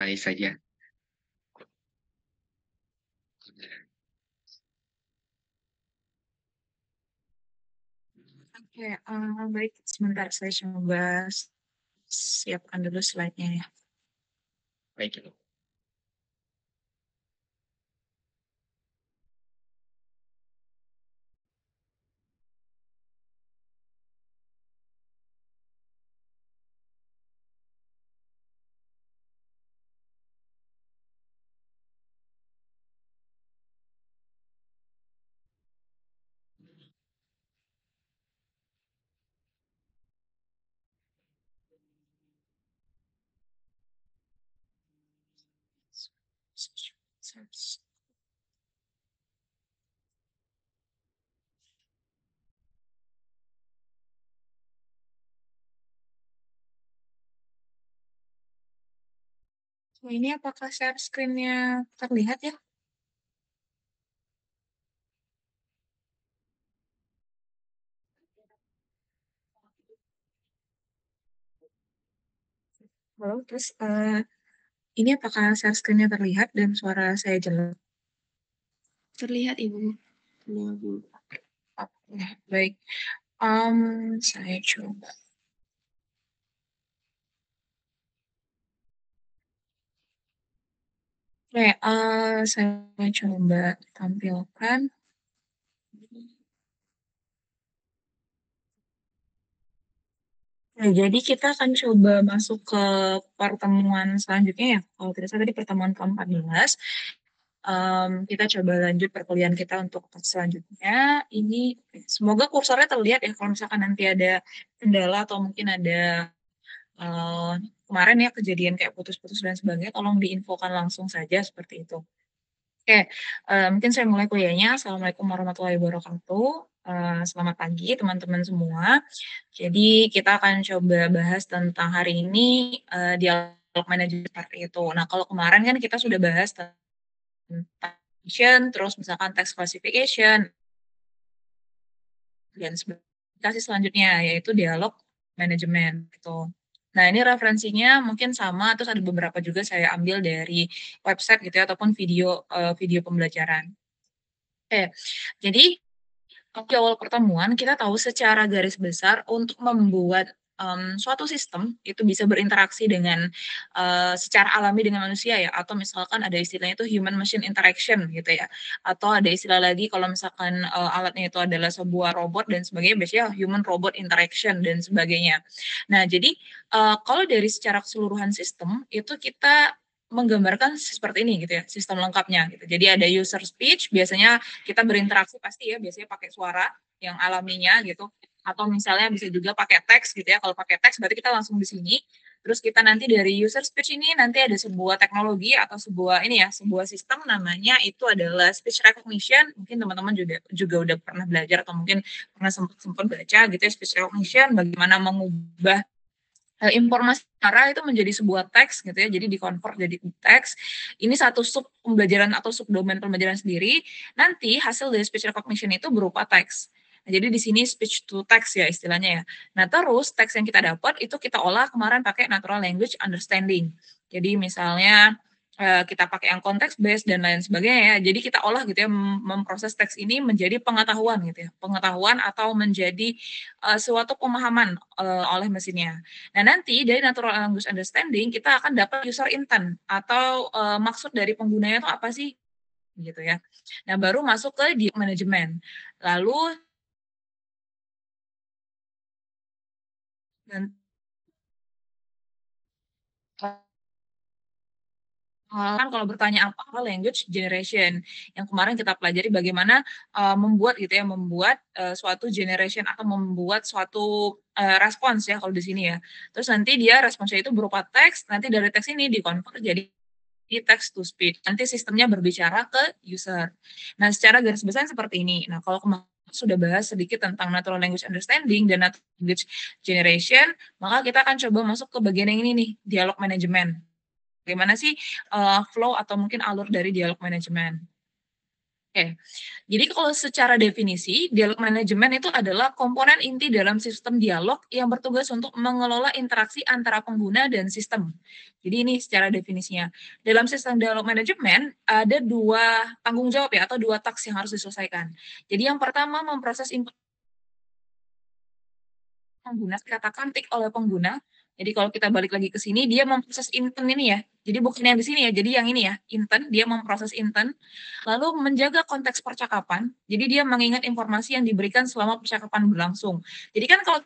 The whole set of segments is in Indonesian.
mulai saja. Oke, baik sebentar saya coba siapkan dulu slide-nya ya. Baik. Oh, ini apakah share screen-nya terlihat ya? Halo, terus, ini apakah share screen-nya terlihat dan suara saya jelas? Terlihat Ibu. Terlihat dulu. Oke, baik. Saya coba. Oke, saya coba tampilkan. Nah, jadi kita akan coba masuk ke pertemuan selanjutnya ya, kalau tidak salah tadi pertemuan ke-14. Kita coba lanjut perkuliahan kita untuk selanjutnya. Ini semoga kursornya terlihat ya, kalau misalkan nanti ada kendala atau mungkin ada eee, kemarin ya kejadian kayak putus-putus dan sebagainya, tolong diinfokan langsung saja seperti itu. Oke, mungkin saya mulai kuliahnya. Assalamualaikum warahmatullahi wabarakatuh. Selamat pagi teman-teman semua. Jadi kita akan coba bahas tentang hari ini, dialog manajemen seperti itu. Nah, kalau kemarin kan kita sudah bahas tentang vision, terus misalkan text classification, dan kasih selanjutnya yaitu dialog manajemen gitu. Nah, ini referensinya mungkin sama, terus ada beberapa juga saya ambil dari website gitu ya ataupun video pembelajaran. Oke, jadi di awal pertemuan kita tahu secara garis besar untuk membuat, suatu sistem itu bisa berinteraksi dengan, secara alami dengan manusia ya, atau misalkan ada istilahnya itu human machine interaction gitu ya, atau ada istilah lagi kalau misalkan, alatnya itu adalah sebuah robot dan sebagainya, biasanya human robot interaction dan sebagainya. Nah, jadi, kalau dari secara keseluruhan sistem itu kita menggambarkan seperti ini gitu ya, sistem lengkapnya gitu. Jadi ada user speech, biasanya kita berinteraksi pasti ya, biasanya pakai suara yang alaminya gitu, atau misalnya bisa juga pakai teks gitu ya. Kalau pakai teks berarti kita langsung di sini, terus kita nanti dari user speech ini nanti ada sebuah teknologi atau sebuah ini ya, sebuah sistem namanya itu adalah speech recognition. Mungkin teman-teman juga juga udah pernah belajar atau mungkin pernah sempat sempat baca gitu ya, speech recognition, bagaimana mengubah informasi suara itu menjadi sebuah teks gitu ya, jadi di-convert jadi teks. Ini satu sub pembelajaran atau subdomain pembelajaran sendiri, nanti hasil dari speech recognition itu berupa teks. Nah, jadi di sini speech to text ya istilahnya ya. Nah, terus teks yang kita dapat itu kita olah kemarin pakai natural language understanding. Jadi misalnya, kita pakai yang context based dan lain sebagainya ya. Jadi kita olah gitu ya, memproses teks ini menjadi pengetahuan gitu ya, pengetahuan atau menjadi, suatu pemahaman, oleh mesinnya. Nah, nanti dari natural language understanding kita akan dapat user intent atau, maksud dari penggunanya itu apa sih, gitu ya. Nah, baru masuk ke di manajemen. Lalu dan kan kalau bertanya apa, language generation, yang kemarin kita pelajari bagaimana, membuat gitu ya, membuat, suatu generation atau membuat suatu, respons ya kalau di sini ya. Terus nanti dia responsnya itu berupa teks, nanti dari teks ini di-convert jadi text to speech, nanti sistemnya berbicara ke user. Nah, secara garis besar seperti ini. Nah, kalau kemarin sudah bahas sedikit tentang natural language understanding dan natural language generation, maka kita akan coba masuk ke bagian yang ini nih, dialog management. Bagaimana sih, flow atau mungkin alur dari dialog manajemen. Oke. Jadi kalau secara definisi, dialog manajemen itu adalah komponen inti dalam sistem dialog yang bertugas untuk mengelola interaksi antara pengguna dan sistem. Jadi ini secara definisinya. Dalam sistem dialog manajemen ada dua tanggung jawab ya atau dua task yang harus diselesaikan. Jadi yang pertama memproses input pengguna, katakan tik oleh pengguna. Jadi kalau kita balik lagi ke sini, dia memproses intent ini ya. Jadi bukan yang di sini ya, jadi yang ini ya, intent, dia memproses intent, lalu menjaga konteks percakapan. Jadi dia mengingat informasi yang diberikan selama percakapan berlangsung. Jadi kan kalau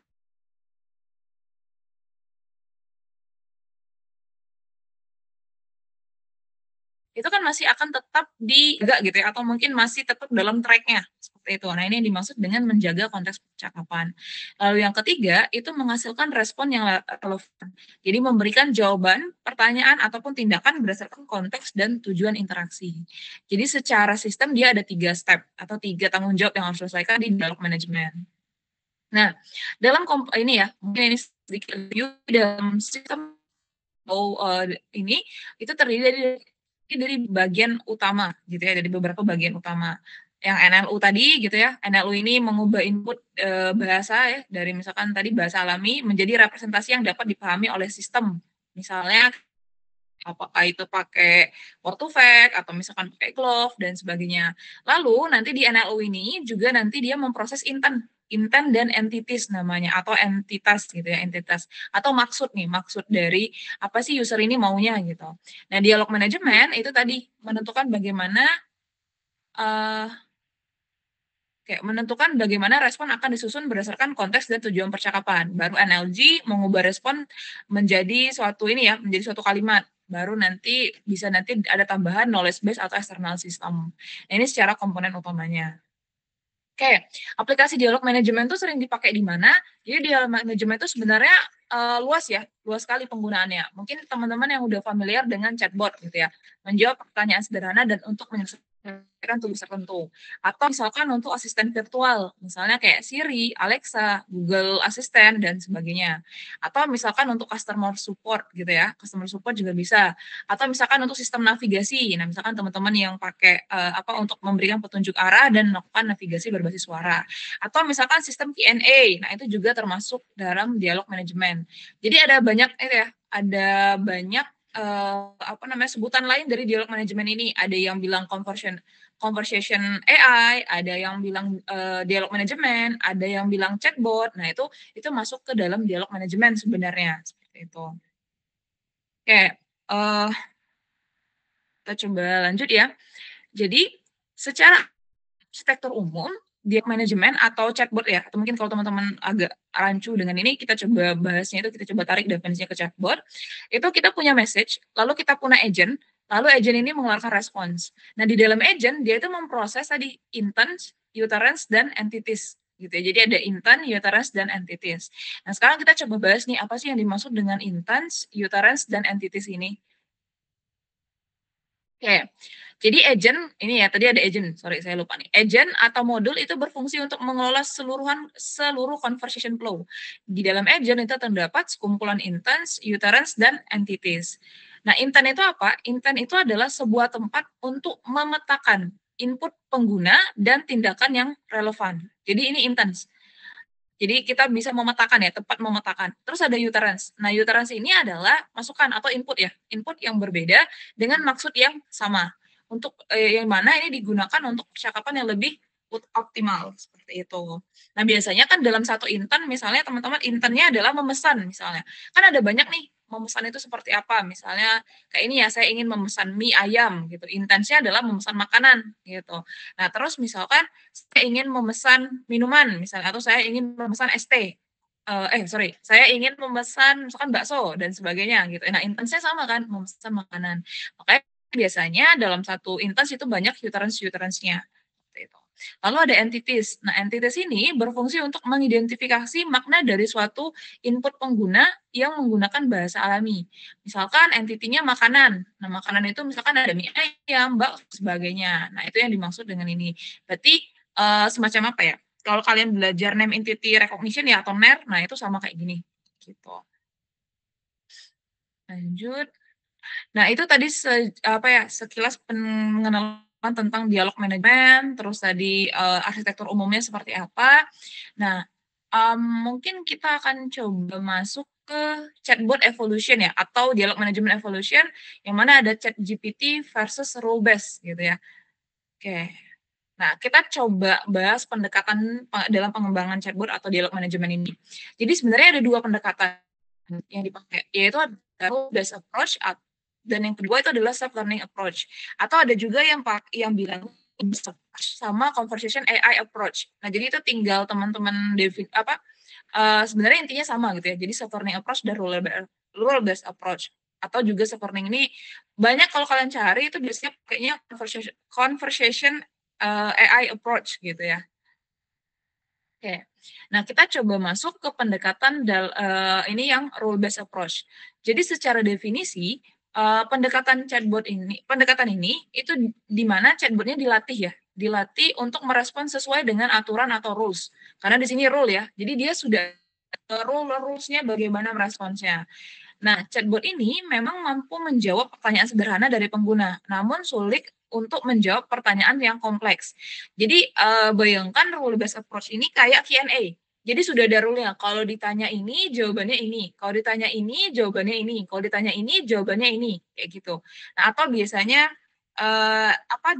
itu kan masih akan tetap dijaga gitu ya, atau mungkin masih tetap dalam track-nya, seperti itu. Nah, ini yang dimaksud dengan menjaga konteks percakapan. Lalu yang ketiga, itu menghasilkan respon yang relevan. Jadi memberikan jawaban, pertanyaan, ataupun tindakan berdasarkan konteks dan tujuan interaksi. Jadi secara sistem dia ada 3 step atau 3 tanggung jawab yang harus diselesaikan di dialog manajemen. Nah, dalam ini ya, mungkin ini sedikit review dalam sistem ini, itu terdiri dari bagian utama gitu ya, dari beberapa bagian utama. Yang NLU tadi gitu ya, NLU ini mengubah input, bahasa ya, dari misalkan tadi bahasa alami menjadi representasi yang dapat dipahami oleh sistem. Misalnya apakah itu pakai word to fact atau misalkan pakai glove dan sebagainya. Lalu nanti di NLU ini juga nanti dia memproses intent, intent dan entities namanya atau entitas gitu ya, entitas atau maksud nih, maksud dari apa sih user ini maunya gitu. Nah, dialog manajemen itu tadi menentukan bagaimana uh, kayak menentukan bagaimana respon akan disusun berdasarkan konteks dan tujuan percakapan. Baru NLG mengubah respon menjadi suatu ini ya, menjadi suatu kalimat. Baru nanti bisa nanti ada tambahan knowledge base atau external system. Nah, ini secara komponen utamanya. Oke, aplikasi dialog manajemen itu sering dipakai di mana? Jadi dialog manajemen itu sebenarnya luas ya, luas sekali penggunaannya. Mungkin teman-teman yang udah familiar dengan chatbot gitu ya, menjawab pertanyaan sederhana dan untuk menyelesaikan tugas tertentu. Atau misalkan untuk asisten virtual, misalnya kayak Siri, Alexa, Google Assistant, dan sebagainya. Atau misalkan untuk customer support gitu ya, customer support juga bisa. Atau misalkan untuk sistem navigasi, nah misalkan teman-teman yang pakai apa untuk memberikan petunjuk arah dan melakukan navigasi berbasis suara. Atau misalkan sistem Q&A, nah itu juga termasuk dalam dialog manajemen. Jadi ada banyak itu ya, ada banyak apa namanya sebutan lain dari dialog manajemen ini. Ada yang bilang conversation AI, ada yang bilang dialog manajemen, ada yang bilang chatbot. Nah, itu masuk ke dalam dialog manajemen sebenarnya seperti itu. Oke, kita coba lanjut ya. Jadi secara arsitektur umum, dialog manajemen atau chatbot ya, atau mungkin kalau teman-teman agak rancu dengan ini, kita coba bahasnya itu, kita coba tarik definisinya ke chatbot. Itu kita punya message, lalu kita punya agent, lalu agent ini mengeluarkan respons. Nah, di dalam agent, dia itu memproses tadi intent, utterance, dan entities. Gitu ya. Jadi ada intent, utterance, dan entities. Nah, sekarang kita coba bahas nih, apa sih yang dimaksud dengan intent, utterance, dan entities ini. Oke, jadi agent ini ya tadi ada agent, sorry saya lupa nih. Agent atau modul itu berfungsi untuk mengelola seluruh conversation flow. Di dalam agent itu terdapat sekumpulan intents, utterance, dan entities. Nah, intent itu apa? Intent itu adalah sebuah tempat untuk memetakan input pengguna dan tindakan yang relevan. Jadi ini intents. Jadi kita bisa memetakan ya, tepat memetakan. Terus ada utterance. Nah, utterance ini adalah masukan atau input ya, input yang berbeda dengan maksud yang sama. Untuk yang mana ini digunakan untuk percakapan yang lebih optimal seperti itu. Nah, biasanya kan dalam satu intent misalnya teman-teman intentnya adalah memesan misalnya. Kan ada banyak nih memesan itu seperti apa. Misalnya kayak ini ya, saya ingin memesan mie ayam gitu. Intensnya adalah memesan makanan gitu. Nah, terus misalkan saya ingin memesan minuman misalnya atau saya ingin memesan es teh. Sorry, saya ingin memesan misalkan bakso dan sebagainya gitu. Nah, intensnya sama kan, memesan makanan. Makanya biasanya dalam satu intens itu banyak utterance-utterance-nya, seperti itu. Lalu ada entities. Nah, entities ini berfungsi untuk mengidentifikasi makna dari suatu input pengguna yang menggunakan bahasa alami. Misalkan entity-nya makanan. Nah, makanan itu misalkan ada mie ayam, bakso, sebagainya. Nah, itu yang dimaksud dengan ini. Berarti semacam apa ya? Kalau kalian belajar name entity recognition ya atau NER, nah itu sama kayak gini. Gitu. Lanjut. Nah, itu tadi apa ya, sekilas pengenalan tentang dialog manajemen, terus tadi arsitektur umumnya seperti apa. Nah, mungkin kita akan coba masuk ke chatbot evolution ya, atau dialog management evolution, yang mana ada ChatGPT versus rule based gitu ya. Oke. Nah, kita coba bahas pendekatan dalam pengembangan chatbot atau dialog manajemen ini. Jadi sebenarnya ada 2 pendekatan yang dipakai, yaitu ada rule based approach dan yang kedua itu adalah self learning approach. Atau ada juga yang bilang sama conversation AI approach. Nah, jadi itu tinggal teman-teman sebenarnya intinya sama gitu ya. Jadi self learning approach dan rule based approach. Atau juga self learning ini banyak kalau kalian cari itu biasanya pakainya conversation AI approach gitu ya. Oke. Nah, kita coba masuk ke pendekatan ini yang rule based approach. Jadi secara definisi pendekatan ini itu di mana chatbotnya dilatih ya, dilatih untuk merespon sesuai dengan aturan atau rules. Karena di sini rule ya. Jadi dia sudah rules-nya bagaimana meresponsnya. Nah, chatbot ini memang mampu menjawab pertanyaan sederhana dari pengguna, namun sulit untuk menjawab pertanyaan yang kompleks. Jadi, bayangkan rule based approach ini kayak Q&A. Jadi sudah ada rule-nya, kalau ditanya ini, jawabannya ini, kalau ditanya ini, jawabannya ini, kalau ditanya ini, jawabannya ini, kayak gitu. Nah, atau biasanya,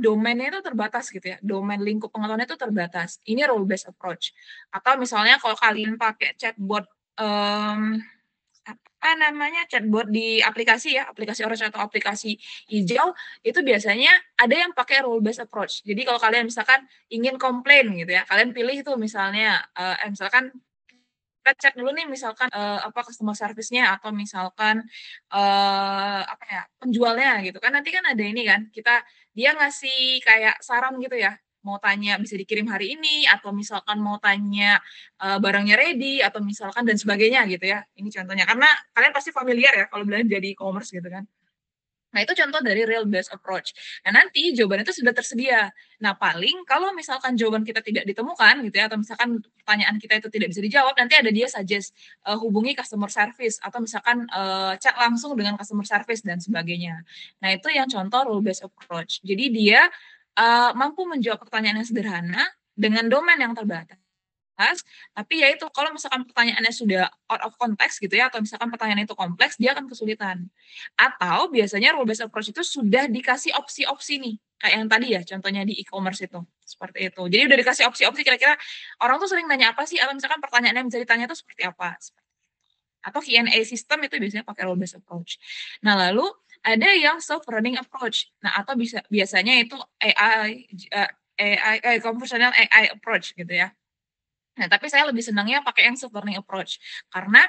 domainnya itu terbatas gitu ya, domain lingkup pengetahuannya itu terbatas. Ini rule based approach. Atau misalnya kalau kalian pakai chatbot, chatbot di aplikasi ya, aplikasi orange atau aplikasi hijau, itu biasanya ada yang pakai rule based approach. Jadi kalau kalian misalkan ingin komplain gitu ya, kalian pilih itu misalnya, misalkan kita cek dulu nih misalkan, customer service-nya atau misalkan, penjualnya gitu kan, nanti kan ada ini kan, dia ngasih kayak saran gitu ya, mau tanya bisa dikirim hari ini, atau misalkan mau tanya, barangnya ready, atau misalkan dan sebagainya gitu ya. Ini contohnya, karena kalian pasti familiar ya kalau belanja di e-commerce gitu kan. Nah, itu contoh dari real based approach. Nah, nanti jawaban itu sudah tersedia. Nah, paling kalau misalkan jawaban kita tidak ditemukan gitu ya, atau misalkan pertanyaan kita itu tidak bisa dijawab, nanti ada dia suggest, hubungi customer service atau misalkan, chat langsung dengan customer service dan sebagainya. Nah, itu yang contoh rule based approach. Jadi dia, mampu menjawab pertanyaan yang sederhana dengan domain yang terbatas. Tapi ya itu kalau misalkan pertanyaannya sudah out of context gitu ya, atau misalkan pertanyaan itu kompleks, dia akan kesulitan. Atau biasanya rule based approach itu sudah dikasih opsi-opsi nih, kayak yang tadi ya contohnya di e-commerce itu, seperti itu. Jadi udah dikasih opsi-opsi kira-kira orang tuh sering nanya apa sih, atau misalkan pertanyaan yang bisa ditanya itu seperti apa, atau Q&A system itu biasanya pakai rule based approach. Nah, lalu ada yang self learning approach. Nah, atau biasanya itu conversational AI approach gitu ya. Nah, tapi saya lebih senangnya pakai yang self learning approach. Karena,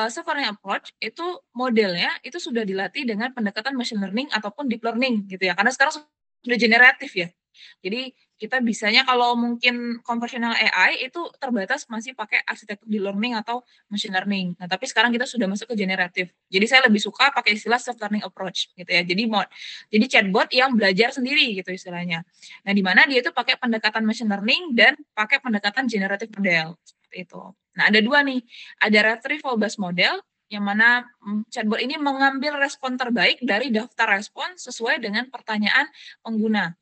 self learning approach itu modelnya itu sudah dilatih dengan pendekatan machine learning ataupun deep learning gitu ya, karena sekarang sudah generatif ya. Jadi kita bisanya kalau mungkin conversational AI itu terbatas masih pakai arsitektur deep learning atau machine learning. Nah, tapi sekarang kita sudah masuk ke generatif. Jadi saya lebih suka pakai istilah self learning approach gitu ya. Jadi chatbot yang belajar sendiri gitu istilahnya. Nah, di mana dia itu pakai pendekatan machine learning dan pakai pendekatan generative model, seperti itu. Nah, ada 2 nih, ada retrieval based model, yang mana, chatbot ini mengambil respon terbaik dari daftar respon sesuai dengan pertanyaan pengguna.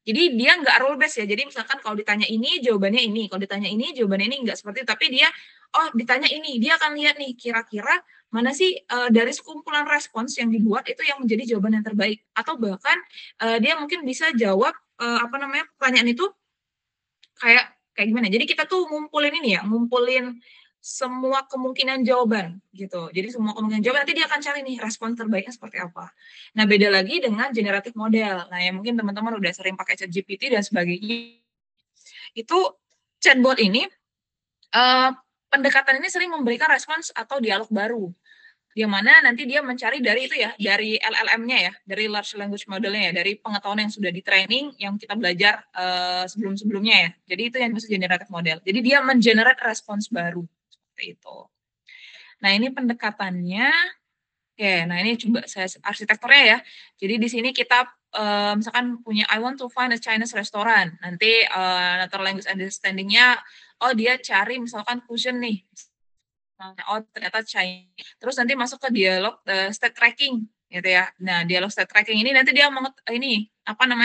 Jadi dia nggak rule based ya, jadi misalkan kalau ditanya ini, jawabannya ini, kalau ditanya ini, jawabannya ini, nggak seperti itu, tapi dia, oh ditanya ini, dia akan lihat nih kira-kira mana sih, dari sekumpulan respons yang dibuat itu yang menjadi jawaban yang terbaik, atau bahkan, dia mungkin bisa jawab, pertanyaan itu kayak kayak gimana, jadi kita tuh ngumpulin ini ya, ngumpulin semua kemungkinan jawaban gitu. Jadi semua kemungkinan jawaban nanti dia akan cari nih respon terbaiknya seperti apa. Nah, beda lagi dengan generatif model. Nah, yang mungkin teman-teman udah sering pakai ChatGPT dan sebagainya. Itu chatbot ini, pendekatan ini sering memberikan respons atau dialog baru. Yang mana nanti dia mencari dari itu ya, dari LLM-nya ya, dari large language model-nya ya, dari pengetahuan yang sudah di-training, yang kita belajar, sebelum-sebelumnya ya. Jadi itu yang disebut generative model. Jadi dia men-generate respons baru, seperti itu. Nah, ini pendekatannya. Oke, nah ini coba saya arsitekturnya ya. Jadi di sini kita, misalkan punya I want to find a Chinese restaurant, nanti, natural language understanding-nya, oh dia cari misalkan fusion nih. Oh ternyata China. Terus nanti masuk ke dialog, state tracking gitu ya. Nah, dialog state tracking ini nanti dia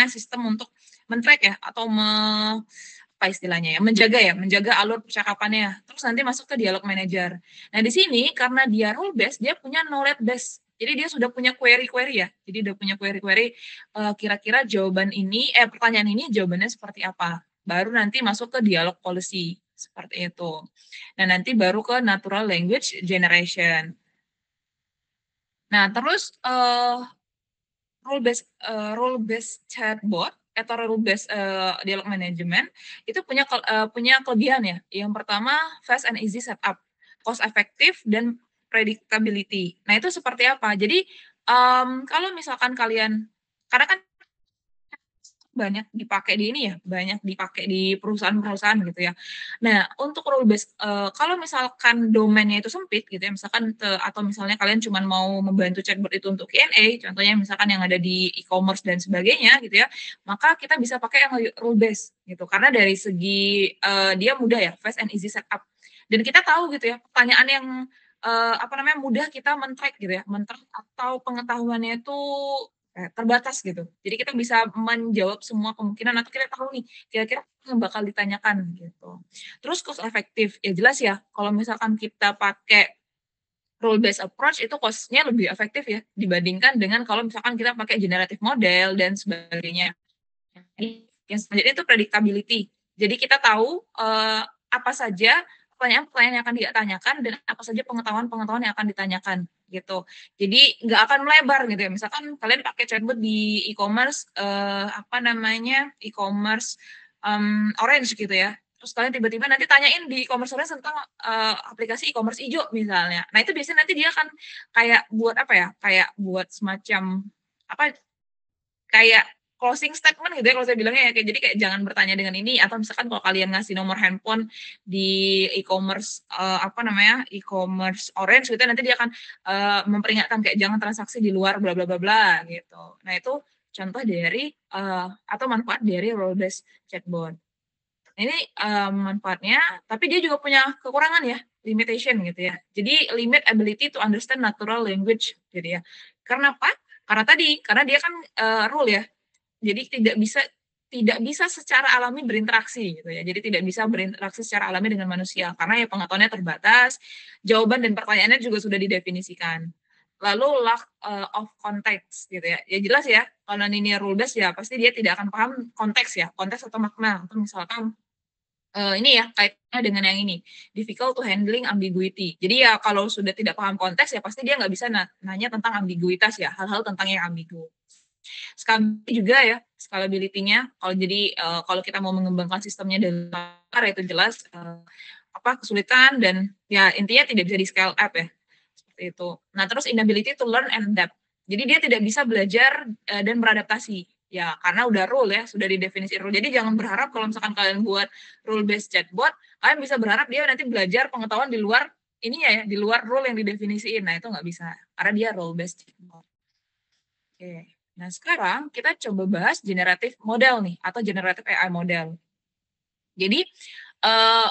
sistem untuk men-track ya atau apa istilahnya ya, menjaga alur percakapannya. Terus nanti masuk ke dialog manager. Nah, di sini karena dia rule based, dia punya knowledge base. Jadi dia sudah punya query-query ya. Jadi udah punya query-query kira-kira pertanyaan ini jawabannya seperti apa. Baru nanti masuk ke dialog policy seperti itu. Nah, nanti baru ke natural language generation. Nah, terus rule based chatbot atau rule based dialog management itu punya kelebihan ya. Yang pertama fast and easy setup, cost effective dan predictability. Nah, itu seperti apa? Jadi kalau misalkan kalian karena kan banyak dipakai di perusahaan-perusahaan gitu ya. Nah, untuk rule based kalau misalkan domainnya itu sempit gitu ya, misalkan atau misalnya kalian cuma mau membantu chatbot itu untuk Q&A, contohnya misalkan yang ada di e-commerce dan sebagainya gitu ya, maka kita bisa pakai yang rule based gitu. Karena dari segi dia mudah ya, fast and easy setup. Dan kita tahu gitu ya, pertanyaan yang mudah kita men-track gitu ya, men-track atau pengetahuannya itu terbatas gitu. Jadi kita bisa menjawab semua kemungkinan atau kita tahu nih kira-kira yang bakal ditanyakan gitu. Terus cost efektif, ya jelas ya kalau misalkan kita pakai rule based approach itu cost-nya lebih efektif ya dibandingkan dengan kalau misalkan kita pakai generative model dan sebagainya. Yang selanjutnya itu predictability. Jadi kita tahu apa saja pertanyaan-pertanyaan yang akan ditanyakan dan apa saja pengetahuan-pengetahuan yang akan ditanyakan gitu. Jadi nggak akan melebar gitu ya. Misalkan kalian pakai chatbot di e-commerce e-commerce Orange gitu ya. Terus kalian tiba-tiba nanti tanyain di e-commerce Orange tentang aplikasi e-commerce hijau misalnya. Nah, itu biasanya nanti dia akan kayak buat apa ya? Kayak buat semacam apa kayak closing statement gitu ya kalau saya bilangnya ya, jadi kayak jangan bertanya dengan ini atau misalkan kalau kalian ngasih nomor handphone di e-commerce e-commerce Orange gitu nanti dia akan memperingatkan kayak jangan transaksi di luar bla bla bla bla gitu. Nah, itu contoh dari atau manfaat dari role based chatbot. Ini manfaatnya, tapi dia juga punya kekurangan ya, limitation gitu ya. Jadi limit ability to understand natural language gitu ya. Karena apa? Karena dia kan rule ya. Jadi tidak bisa secara alami berinteraksi gitu ya. Jadi tidak bisa berinteraksi secara alami dengan manusia karena ya pengetahuannya terbatas, jawaban dan pertanyaannya juga sudah didefinisikan. Lalu lack of context gitu ya. Ya jelas ya, kalau ini rule based ya pasti dia tidak akan paham konteks atau makna. Atau misalkan ini ya kaitannya dengan yang ini, difficult to handling ambiguity. Jadi ya kalau sudah tidak paham konteks ya pasti dia nggak bisa nanya tentang ambiguitas ya, hal-hal tentang yang ambigu. Scalability-nya kalau kita mau mengembangkan sistemnya dari akar itu jelas kesulitan dan ya intinya tidak bisa di-scale up ya, seperti itu. Nah, terus inability to learn and adapt. Jadi dia tidak bisa belajar dan beradaptasi. Ya, karena udah rule ya, sudah didefinisi rule. Jadi jangan berharap kalau misalkan kalian buat rule based chatbot, kalian bisa berharap dia nanti belajar pengetahuan di luar ininya ya, di luar rule yang didefinisiin. Nah, itu nggak bisa karena dia rule based chatbot. Oke. Nah, sekarang kita coba bahas generative model nih atau generative AI model. Jadi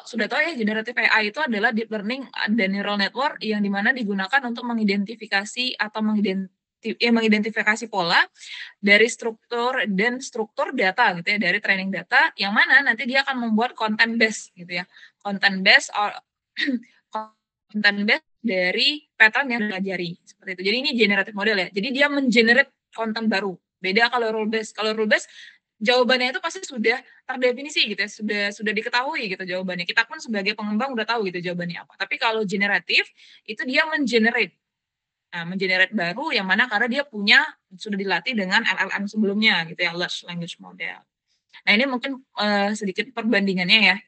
sudah tahu ya generative AI itu adalah deep learning dan neural network yang dimana digunakan untuk mengidentifikasi atau mengidentifikasi pola dari struktur data gitu ya, dari training data yang mana nanti dia akan membuat content base gitu ya. Content base dari pattern yang dipelajari seperti itu. Jadi ini generative model ya. Jadi dia mengenerate konten baru. Beda kalau rule based. Kalau rule based jawabannya itu pasti sudah terdefinisi gitu ya, sudah diketahui gitu jawabannya. Kita pun sebagai pengembang udah tahu gitu jawabannya apa. Tapi kalau generatif itu dia mengenerate. Nah, mengenerate baru yang mana karena dia sudah dilatih dengan LLM sebelumnya gitu ya, large language model. Nah, ini mungkin sedikit perbandingannya ya.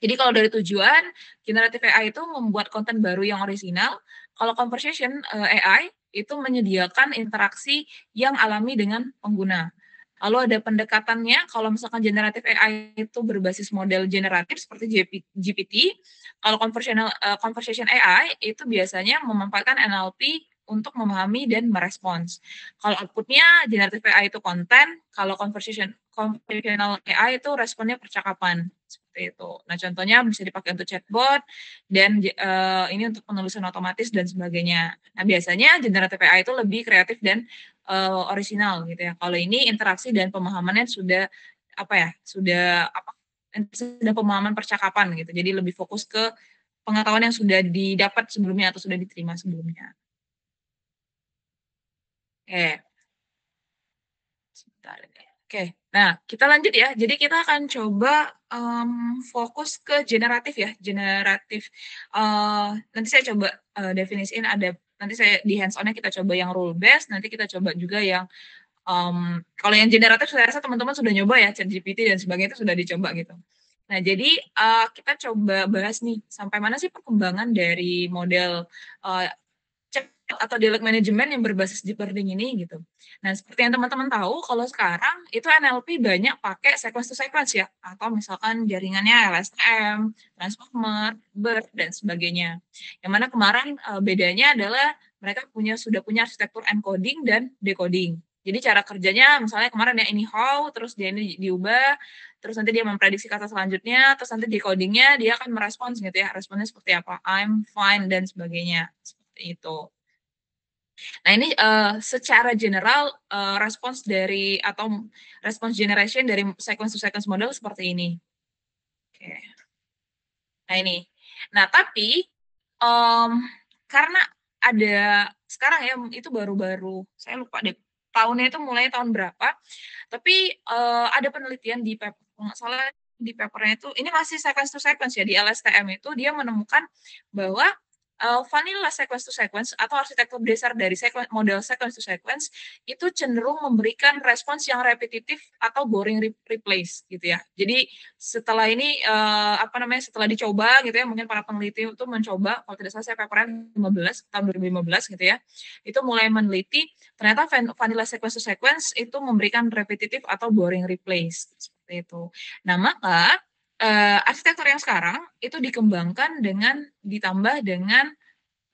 Jadi kalau dari tujuan, generative AI itu membuat konten baru yang orisinal. Kalau conversation AI itu menyediakan interaksi yang alami dengan pengguna. Lalu ada pendekatannya, kalau misalkan generative AI itu berbasis model generatif seperti GPT, kalau conversation AI itu biasanya memanfaatkan NLP untuk memahami dan merespons. Kalau output-nya generative AI itu konten, kalau conversational AI itu responnya percakapan, seperti itu. Nah, contohnya bisa dipakai untuk chatbot dan ini untuk penulisan otomatis dan sebagainya. Nah, biasanya generative AI itu lebih kreatif dan orisinal gitu ya. Kalau ini interaksi dan pemahamannya sudah sudah pemahaman percakapan gitu. Jadi lebih fokus ke pengetahuan yang sudah didapat sebelumnya atau sudah diterima sebelumnya. Oke, sebentar ini. Oke, nah kita lanjut ya. Jadi kita akan coba fokus ke generatif ya, generatif. Nanti saya coba definisiin ada. Nanti saya di hands on-nya kita coba yang rule based. Nanti kita coba juga yang kalau yang generatif saya rasa teman-teman sudah nyoba ya, ChatGPT dan sebagainya itu sudah dicoba gitu. Nah, jadi kita coba bahas nih sampai mana sih perkembangan dari model chat atau dialog manajemen yang berbasis deep learning ini gitu. Nah, seperti yang teman-teman tahu, kalau sekarang itu NLP banyak pakai sequence to sequence ya, atau misalkan jaringannya LSTM, transformer, BERT dan sebagainya. Yang mana kemarin bedanya adalah mereka sudah punya arsitektur encoding dan decoding. Jadi cara kerjanya misalnya kemarin ya ini how, terus dia ini diubah, terus nanti dia memprediksi kata selanjutnya, terus nanti decodingnya dia akan merespons gitu ya, responnya seperti apa, I'm fine dan sebagainya, seperti itu. Nah ini secara general respons dari atau response generation dari sequence to sequence model seperti ini. Oke. Nah ini. Nah tapi karena ada sekarang ya itu baru-baru saya lupa deh tahunnya itu mulai tahun berapa. Tapi ada penelitian di paper kalau nggak salah di papernya itu ini masih sequence to sequence ya di LSTM itu dia menemukan bahwa vanilla sequence to sequence atau arsitektur dasar dari model sequence to sequence itu cenderung memberikan respons yang repetitif atau boring replace gitu ya. Jadi setelah ini setelah dicoba gitu ya mungkin para peneliti itu mencoba kalau tidak salah saya papernya tahun 2015 gitu ya. Itu mulai meneliti ternyata vanilla sequence to sequence itu memberikan repetitif atau boring replace seperti itu. Nah, maka arsitektur yang sekarang itu dikembangkan dengan ditambah dengan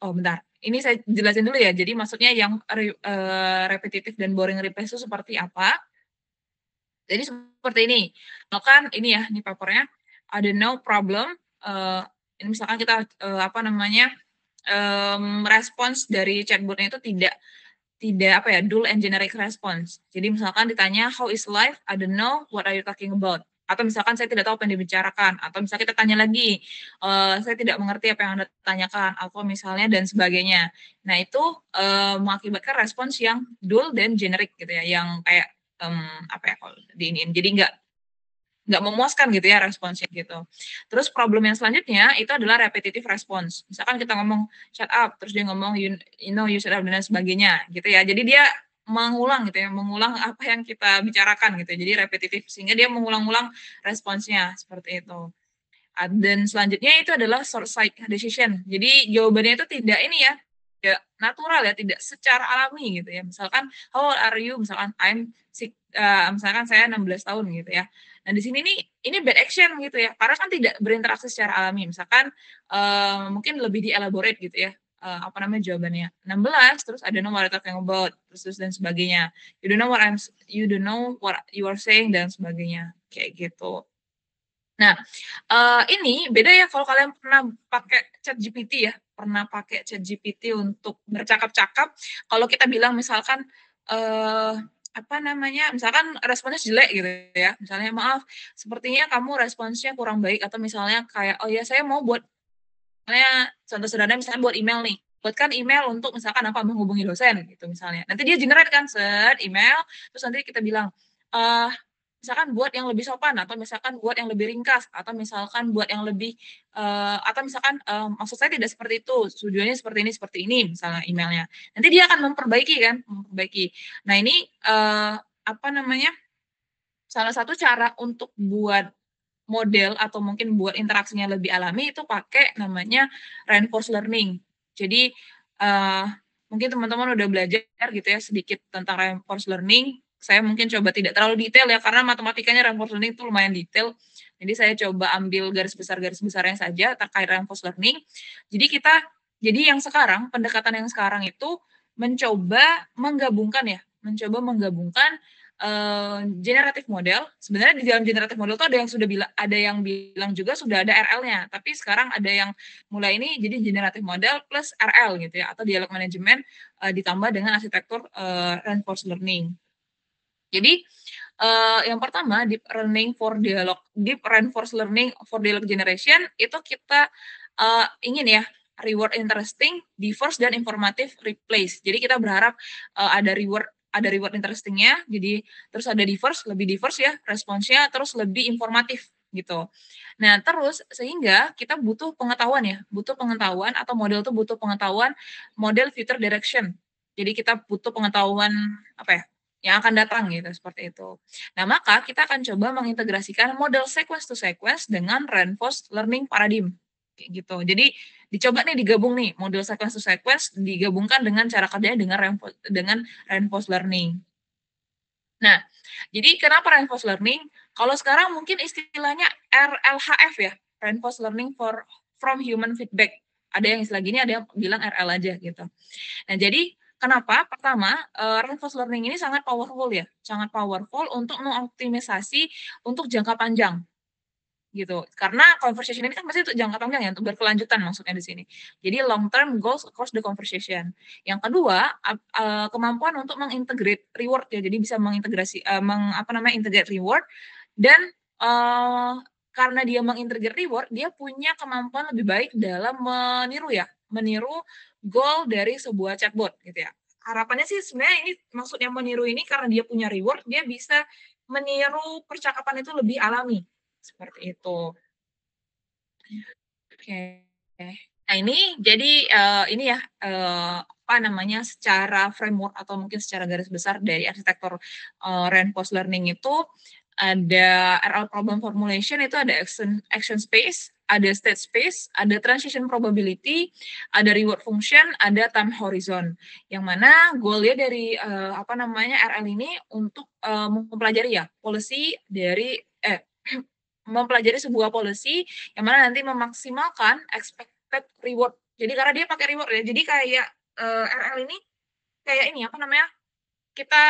bentar, ini saya jelasin dulu ya. Jadi maksudnya yang repetitif dan boring replace itu seperti apa. Jadi seperti ini. Misalkan ini ya, ini papernya ada no problem. Ini misalkan kita respons dari chatbotnya itu tidak dull and generic response. Jadi misalkan ditanya how is life, I don't know, what are you talking about? Atau misalkan saya tidak tahu apa yang dibicarakan, atau misalnya kita tanya lagi, saya tidak mengerti apa yang Anda tanyakan, atau misalnya dan sebagainya. Nah itu mengakibatkan respons yang dull dan generic gitu ya, yang kayak kalau diiniin, jadi nggak memuaskan gitu ya responsnya gitu. Terus problem yang selanjutnya itu adalah repetitive response. Misalkan kita ngomong shut up, terus dia ngomong you know you shut up dan sebagainya gitu ya. Jadi dia mengulang gitu ya, mengulang apa yang kita bicarakan gitu. Jadi repetitif sehingga dia mengulang-ulang responsnya seperti itu. Dan selanjutnya itu adalah short side decision. Jadi jawabannya itu tidak ini ya, tidak natural ya, tidak secara alami gitu ya. Misalkan how old are you? Misalkan misalkan saya 16 tahun gitu ya. Nah, di sini nih ini bad action gitu ya. Karena kan tidak berinteraksi secara alami. Misalkan mungkin lebih di-elaborate gitu ya. Jawabannya 16 terus I don't know what I'm talking about terus dan sebagainya. You don't know what you are saying dan sebagainya. Kayak gitu. Nah, ini beda ya kalau kalian pernah pakai ChatGPT ya, pernah pakai ChatGPT untuk bercakap-cakap, kalau kita bilang misalkan, misalkan responnya jelek gitu ya, misalnya, "Maaf, sepertinya kamu responsnya kurang baik," atau misalnya kayak, "Oh ya saya mau buat" misalnya contoh sederhana misalnya buat email nih, buatkan email untuk misalkan menghubungi dosen gitu misalnya. Nanti dia generate kan, email, terus nanti kita bilang, eee misalkan buat yang lebih sopan, atau misalkan buat yang lebih ringkas, atau misalkan buat yang lebih, atau misalkan, maksud saya tidak seperti itu, tujuannya seperti ini misalnya emailnya. Nanti dia akan memperbaiki. Nah ini, apa namanya, salah satu cara untuk buat model atau mungkin buat interaksinya lebih alami itu pakai namanya reinforced learning. Jadi, mungkin teman-teman udah belajar gitu ya sedikit tentang reinforced learning, saya mungkin coba tidak terlalu detail ya karena matematikanya reinforced learning itu lumayan detail. Jadi saya coba ambil garis besarnya saja terkait reinforced learning. Jadi yang sekarang, pendekatan yang sekarang itu mencoba menggabungkan generatif model. Sebenarnya di dalam generatif model tuh ada yang bilang juga sudah ada RL-nya, tapi sekarang ada yang mulai ini jadi generatif model plus RL gitu ya, atau dialog management ditambah dengan arsitektur reinforced learning. Jadi yang pertama deep reinforced learning for dialogue generation itu kita ingin ya reward interesting, diverse dan informatif replace. Jadi kita berharap ada reward interestingnya, jadi terus ada lebih diverse ya responsnya, terus lebih informatif gitu. Nah terus sehingga kita butuh pengetahuan atau model tuh butuh pengetahuan model future direction. Jadi kita butuh pengetahuan apa ya yang akan datang gitu seperti itu. Nah maka kita akan coba mengintegrasikan model sequence to sequence dengan reinforced learning paradigm kayak gitu. Jadi dicoba nih digabung nih model sequence to sequence digabungkan dengan cara kerjanya dengan reinforced learning. Nah, jadi kenapa reinforced learning? Kalau sekarang mungkin istilahnya RLHF ya, reinforced learning from human feedback. Ada yang istilah gini, ada yang bilang RL aja gitu. Nah, jadi kenapa? Pertama, reinforced learning ini sangat powerful ya, sangat powerful untuk mengoptimisasi untuk jangka panjang gitu. Karena conversation ini kan pasti untuk jangka panjang ya, untuk berkelanjutan maksudnya di sini. Jadi long term goals across the conversation. Yang kedua, kemampuan untuk mengintegrate reward ya. Jadi bisa mengintegrasi integrate reward dan karena dia mengintegrate reward, dia punya kemampuan lebih baik dalam meniru goal dari sebuah chatbot gitu ya. Harapannya sih sebenarnya ini maksudnya meniru ini karena dia punya reward, dia bisa meniru percakapan itu lebih alami. Seperti itu. Oke. Nah ini jadi ini ya secara framework atau mungkin secara garis besar dari arsitektur reinforced learning itu ada RL problem formulation itu ada action space, ada state space, ada transition probability, ada reward function, ada time horizon. Yang mana goalnya dari RL ini untuk mempelajari ya policy dari mempelajari sebuah policy yang mana nanti memaksimalkan expected reward. Jadi karena dia pakai reward ya, jadi kayak RL ini kayak ini kita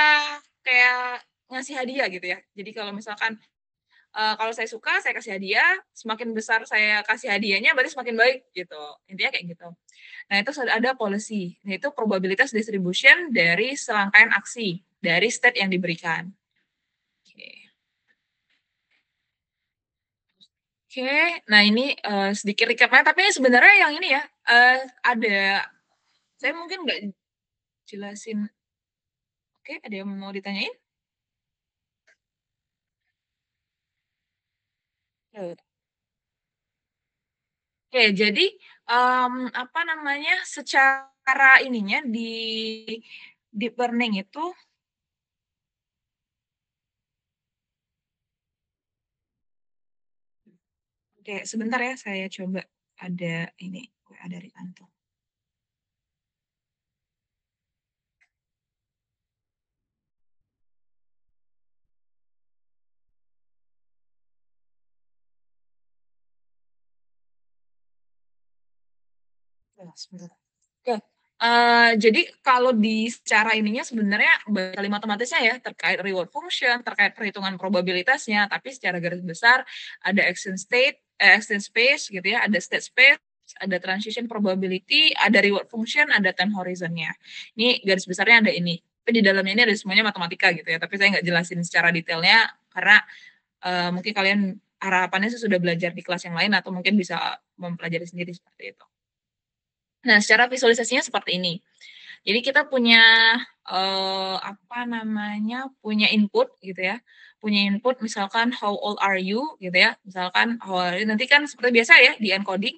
kayak ngasih hadiah gitu ya. Jadi kalau misalkan kalau saya suka saya kasih hadiah, semakin besar saya kasih hadiahnya berarti semakin baik gitu. Intinya kayak gitu. Nah itu ada policy, yaitu probabilitas distribution dari serangkaian aksi dari state yang diberikan. Oke. Oke, nah ini sedikit recap-nya, tapi sebenarnya yang ini ya saya mungkin nggak jelasin. Oke, ada yang mau ditanyain? Oke, jadi secara ininya di deep learning itu. Oke, sebentar ya, saya coba ada ini WA dari kantor. Sebentar. Oke, jadi kalau di secara ininya sebenarnya kalimat matematisnya ya terkait reward function, terkait perhitungan probabilitasnya, tapi secara garis besar ada action space gitu ya, ada state space, ada transition probability, ada reward function, ada time horizonnya. Ini garis besarnya ada ini. Tapi di dalamnya ini ada semuanya matematika gitu ya, tapi saya nggak jelasin secara detailnya karena mungkin kalian harapannya sudah belajar di kelas yang lain atau mungkin bisa mempelajari sendiri seperti itu. Nah, secara visualisasinya seperti ini. Jadi kita punya punya input gitu ya. Punya input misalkan how old are you gitu ya. Misalkan nanti kan seperti biasa ya di encoding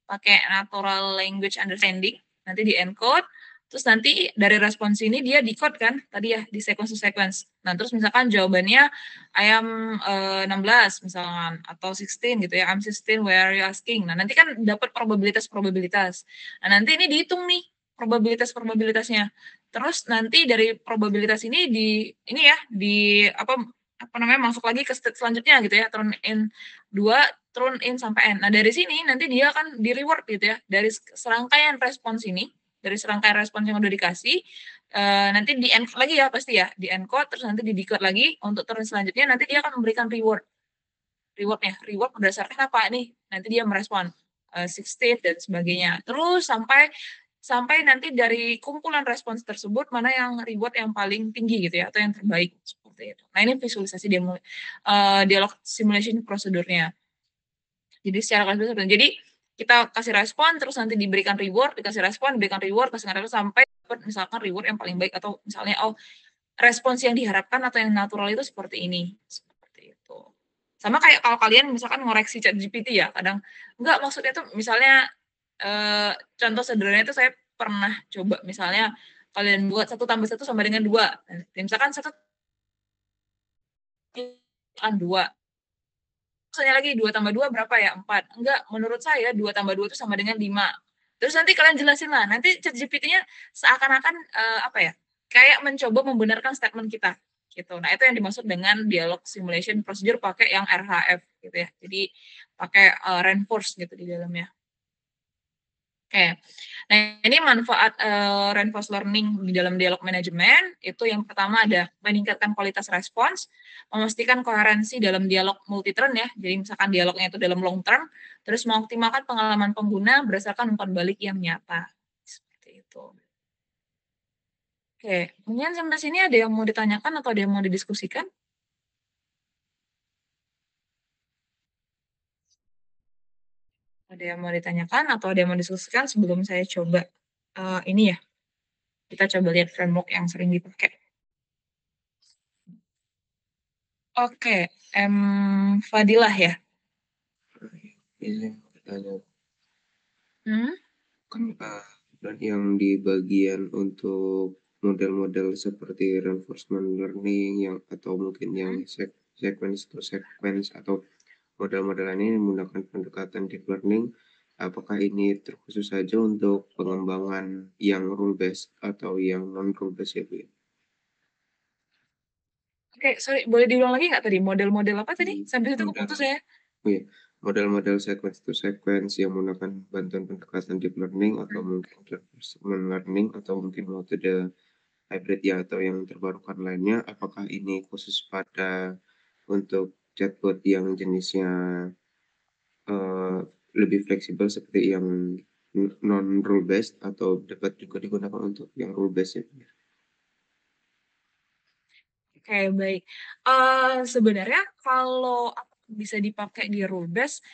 pakai natural language understanding, nanti di encode. Terus nanti dari respons ini dia decode kan tadi ya di sequence to sequence. Nah, terus misalkan jawabannya I am 16 misalkan atau 16 gitu ya. I'm 16 where are you asking. Nah, nanti kan dapat probabilitas. Nah, nanti ini dihitung nih probabilitasnya. Terus nanti dari probabilitas ini masuk lagi ke step selanjutnya gitu ya, turn in 2, turn in sampai n. Nah, dari sini nanti dia akan di reward gitu ya. Dari serangkaian respons ini, dari serangkaian respons yang udah dikasih, nanti di-encode lagi ya pasti ya, di-encode terus nanti di-decode lagi untuk turn selanjutnya nanti dia akan memberikan reward-nya, reward berdasarkan apa nih, nanti dia merespon, 16 dan sebagainya. Terus sampai nanti dari kumpulan respons tersebut mana yang reward yang paling tinggi gitu ya atau yang terbaik seperti itu. Nah, ini visualisasi dialog simulation prosedurnya. Jadi secara keseluruhan. Jadi kita kasih respon terus nanti diberikan reward, dikasih respon, diberikan reward, kasih reward sampai dapat misalkan reward yang paling baik atau misalnya respons yang diharapkan atau yang natural itu seperti ini. Seperti itu. Sama kayak kalau kalian misalkan ngoreksi ChatGPT ya, kadang enggak maksudnya tuh misalnya contoh sederhananya itu saya pernah coba misalnya kalian buat 1 tambah 1 sama dengan 2. Misalkan 1 kan 2. Misalnya lagi 2 tambah 2 berapa ya? 4. Enggak, menurut saya 2 tambah 2 itu sama dengan 5. Terus nanti kalian jelasin lah, nanti ChatGPT-nya seakan-akan apa ya? Kayak mencoba membenarkan statement kita gitu. Nah, itu yang dimaksud dengan dialog simulation procedure pakai yang RHF gitu ya. Jadi pakai reinforce gitu di dalamnya. Oke. Nah, ini manfaat reinforced learning di dalam dialog manajemen itu yang pertama ada meningkatkan kualitas respons, memastikan koherensi dalam dialog multi-turn ya. Jadi misalkan dialognya itu dalam long term, terus mengoptimalkan pengalaman pengguna berdasarkan umpan balik yang nyata. Seperti itu. Oke, mungkin sampai sini ada yang mau ditanyakan atau ada yang mau didiskusikan? Ada yang mau ditanyakan atau ada yang mau didiskusikan sebelum saya coba ini ya. Kita coba lihat framework yang sering dipakai. Oke, Fadilah ya? Ini tanya Hmm? kan dan yang di bagian untuk model-model seperti reinforcement learning yang atau mungkin yang sequence to sequence atau model-model ini menggunakan pendekatan deep learning, apakah ini terkhusus saja untuk pengembangan yang rule based atau yang non rule based ya Bu? Oke, sorry, boleh diulang lagi nggak tadi? Model-model apa tadi? Sampai situ Model. keputus ya. Iya, model-model sequence to sequence yang menggunakan bantuan pendekatan deep learning atau mungkin reinforcement learning atau mungkin metode hybrid ya atau yang terbarukan lainnya, apakah ini khusus pada untuk chatbot yang jenisnya lebih fleksibel seperti yang non rule based atau dapat juga digunakan untuk yang rule based ya? Oke, baik. Sebenarnya kalau bisa dipakai di rule base,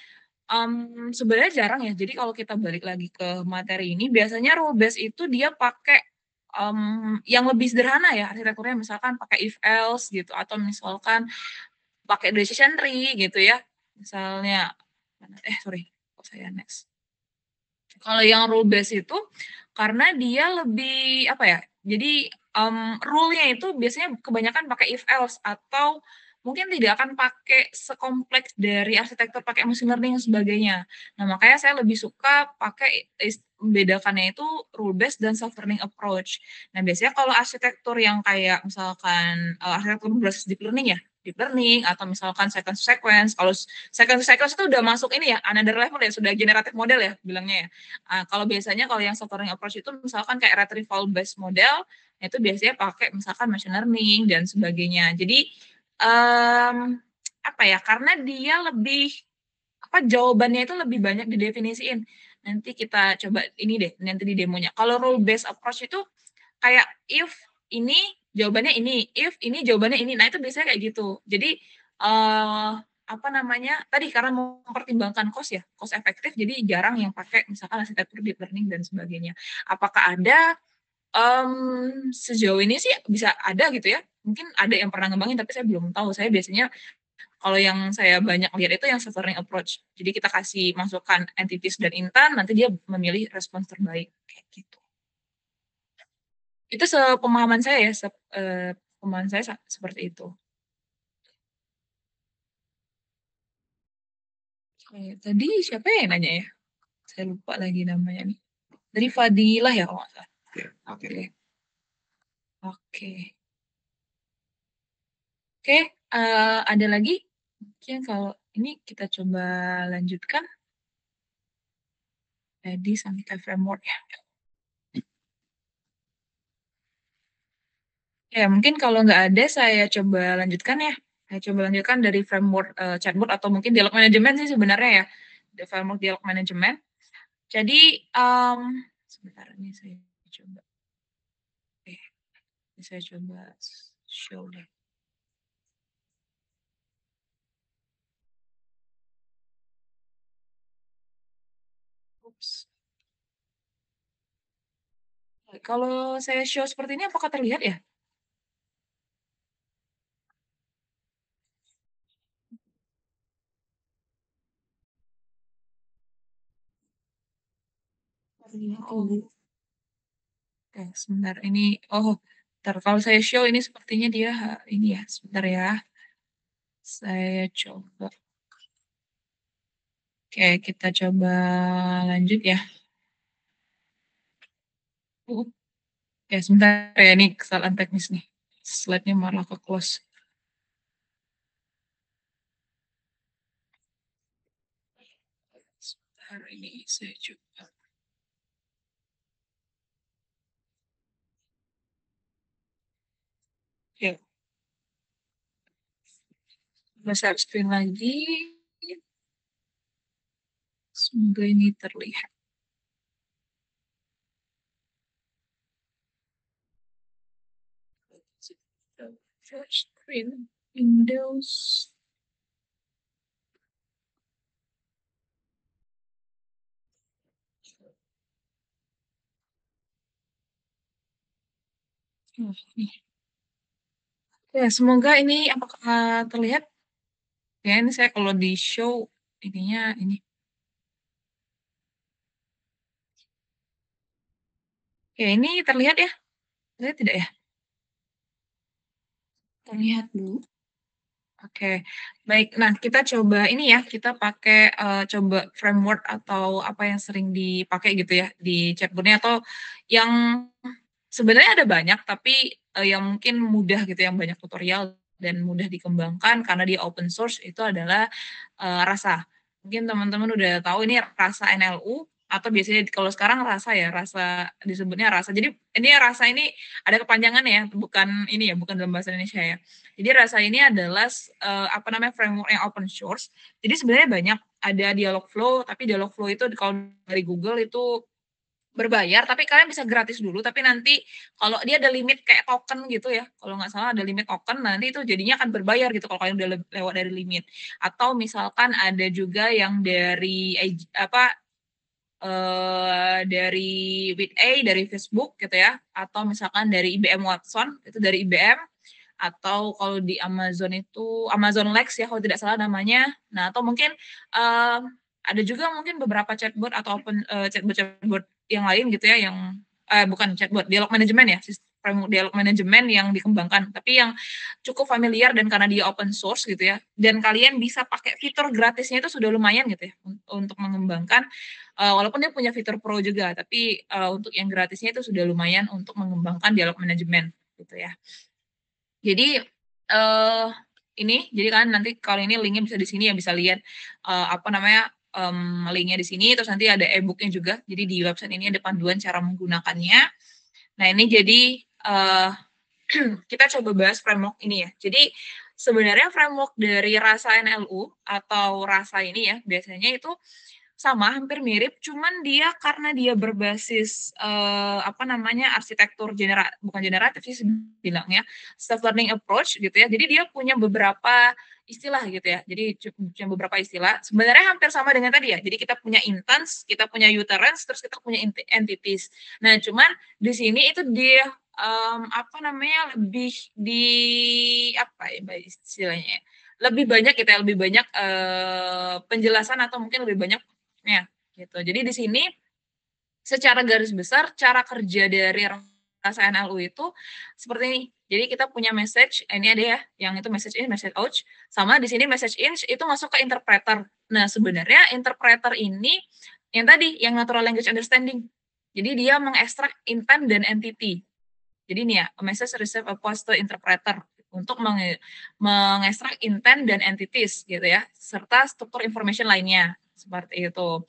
sebenarnya jarang ya. Jadi kalau kita balik lagi ke materi ini, biasanya rule base itu dia pakai yang lebih sederhana ya arsitekturnya, misalkan pakai if else gitu atau misalkan pakai decision tree gitu ya. Misalnya sorry, kok saya next. Kalau yang rule base itu karena dia lebih apa ya? Jadi rule-nya itu biasanya kebanyakan pakai if else atau mungkin tidak akan pakai sekompleks dari arsitektur pakai machine learning dan sebagainya. Nah, makanya saya lebih suka pakai membedakannya itu rule based dan self learning approach. Nah, biasanya kalau arsitektur yang kayak misalkan arsitektur berbasis deep learning ya, deep learning atau misalkan sequence to sequence. Kalau sequence to sequence itu udah masuk ini ya, another level ya, sudah generative model ya bilangnya ya. Kalau biasanya kalau yang self learning approach itu misalkan kayak retrieval based model, itu biasanya pakai misalkan machine learning dan sebagainya. Jadi apa ya? Karena dia lebih jawabannya itu lebih banyak didefinisiin. Nanti kita coba ini deh, nanti di demonya. Kalau rule based approach itu kayak if ini jawabannya ini, if ini jawabannya ini. Nah, itu biasanya kayak gitu. Jadi apa namanya? Tadi karena mempertimbangkan cost ya, cost efektif jadi jarang yang pakai misalkan arsitektur deep learning dan sebagainya. Apakah ada sejauh ini sih bisa ada gitu ya. Mungkin ada yang pernah ngembangin tapi saya belum tahu. Saya biasanya kalau yang saya banyak lihat itu yang self learning approach. Jadi kita kasih masukan entities dan intent, nanti dia memilih respons terbaik kayak gitu. Itu sepemahaman saya ya, pemahaman saya seperti itu. Oke, tadi siapa yang nanya ya? Saya lupa lagi namanya nih. Dari Fadilah ya kalau nggak salah. Ya, oke. Oke. Oke, ada lagi? Mungkin kalau ini kita coba lanjutkan. Jadi sampai framework ya. Ya mungkin kalau nggak ada saya coba lanjutkan ya. Saya coba lanjutkan dari framework, chatbot atau mungkin dialog manajemen sih sebenarnya ya, framework dialog manajemen. Jadi, sebentar ini saya coba, oke, ini saya coba show deh. Ups. Kalau saya show seperti ini apakah terlihat ya? Terlihat Oh, Ibu. oke sebentar ini, oh, entar kalau saya show ini sepertinya dia ini ya, sebentar ya, saya coba. Oke, kita coba lanjut ya. Ya sebentar ya, ini kesalahan teknis nih, slide-nya malah ke-close. Sebentar ini saya coba. Ya, coba share screen lagi, semoga ini terlihat. Share screen, Windows. Nih. Ya, semoga ini apakah terlihat? Ya, ini saya kalau di-show ininya ini. Ya, ini terlihat ya? Terlihat tidak ya? Terlihat Bu. Oke, baik. Nah, kita coba ini ya, kita pakai, coba framework atau apa yang sering dipakai gitu ya di chatbot-nya atau yang sebenarnya ada banyak tapi, yang mungkin mudah gitu, yang banyak tutorial dan mudah dikembangkan karena dia open source itu adalah, Rasa. Mungkin teman-teman udah tahu ini Rasa NLU atau biasanya kalau sekarang Rasa ya, Rasa disebutnya Rasa. Jadi ini Rasa ini ada kepanjangannya ya, bukan ini ya, bukan dalam bahasa Indonesia ya. Jadi Rasa ini adalah apa namanya, framework yang open source. Jadi sebenarnya banyak, ada Dialogflow, tapi Dialogflow itu kalau dari Google itu berbayar, tapi kalian bisa gratis dulu, tapi nanti kalau dia ada limit kayak token gitu ya, kalau nggak salah ada limit token, nah nanti itu jadinya akan berbayar gitu kalau kalian udah lewat dari limit. Atau misalkan ada juga yang dari apa, dari With.a, dari Facebook gitu ya, atau misalkan dari IBM Watson, itu dari IBM, atau kalau di Amazon itu Amazon Lex ya kalau tidak salah namanya. Nah, atau mungkin, ada juga mungkin beberapa chatbot atau chatbot-chatbot yang lain gitu ya yang bukan chatbot, dialog manajemen ya, framework dialog manajemen yang dikembangkan, tapi yang cukup familiar dan karena dia open source gitu ya, dan kalian bisa pakai fitur gratisnya itu sudah lumayan gitu ya untuk mengembangkan, walaupun dia punya fitur pro juga, tapi, untuk yang gratisnya itu sudah lumayan untuk mengembangkan dialog manajemen gitu ya. Jadi, jadi kan nanti kalau ini linknya bisa di sini ya, bisa lihat, apa namanya, linknya di sini, terus nanti ada e-book-nya juga. Jadi di website ini ada panduan cara menggunakannya. Nah ini jadi, kita coba bahas framework ini ya. Jadi sebenarnya framework dari Rasa NLU atau Rasa ini ya, biasanya itu sama, hampir mirip, cuman dia karena dia berbasis, apa namanya, arsitektur bukan generatif sih bilangnya, self learning approach gitu ya. Jadi dia punya beberapa istilah gitu ya. Jadi punya beberapa istilah, sebenarnya hampir sama dengan tadi ya. Jadi kita punya instance, kita punya utterance, terus kita punya entities. Nah, cuman di sini itu dia, apa namanya, lebih di apa ya istilahnya ya, lebih banyak gitu ya, lebih banyak, penjelasan atau mungkin lebih banyak ya, gitu. Jadi di sini secara garis besar cara kerja dari rasa NLU itu seperti ini. Jadi kita punya message, ini ada ya, yang itu message in, message out, sama di sini message in itu masuk ke interpreter. Nah, sebenarnya interpreter ini yang tadi, yang natural language understanding. Jadi dia mengekstrak intent dan entity. Jadi ini ya, a message receive a post to interpreter untuk mengekstrak intent dan entities gitu ya, serta struktur information lainnya, seperti itu.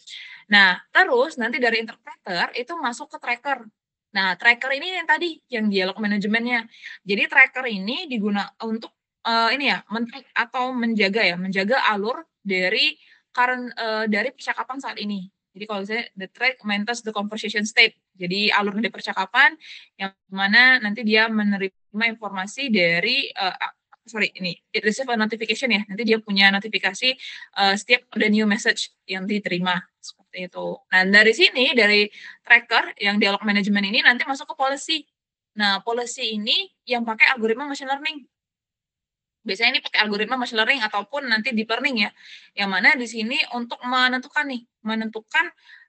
Nah, terus nanti dari interpreter itu masuk ke tracker. Nah, tracker ini yang tadi, yang dialog manajemennya. Jadi tracker ini untuk ini ya, atau menjaga alur dari dari percakapan saat ini. Jadi kalau misalnya the track maintains the conversation state. Jadi alur dari percakapan yang mana nanti dia menerima informasi dari it receive a notification ya. Nanti dia punya notifikasi setiap ada new message yang diterima seperti itu. Nah, dari sini dari tracker yang dialog manajemen ini nanti masuk ke policy. Nah, policy ini yang pakai algoritma machine learning. Biasanya ini pakai algoritma machine learning ataupun nanti deep learning ya. Yang mana di sini untuk menentukan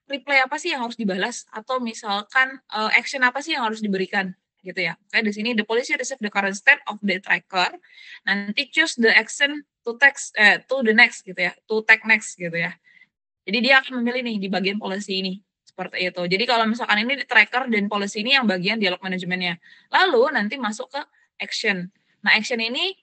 reply apa sih yang harus dibalas atau misalkan action apa sih yang harus diberikan gitu ya. Kayak di sini the policy receive the current state of the tracker, nanti choose the action to the next gitu ya, to take next gitu ya. Jadi dia akan memilih nih di bagian policy ini seperti itu. Jadi kalau misalkan ini di tracker dan policy ini yang bagian dialog manajemennya. Lalu nanti masuk ke action. Nah, action ini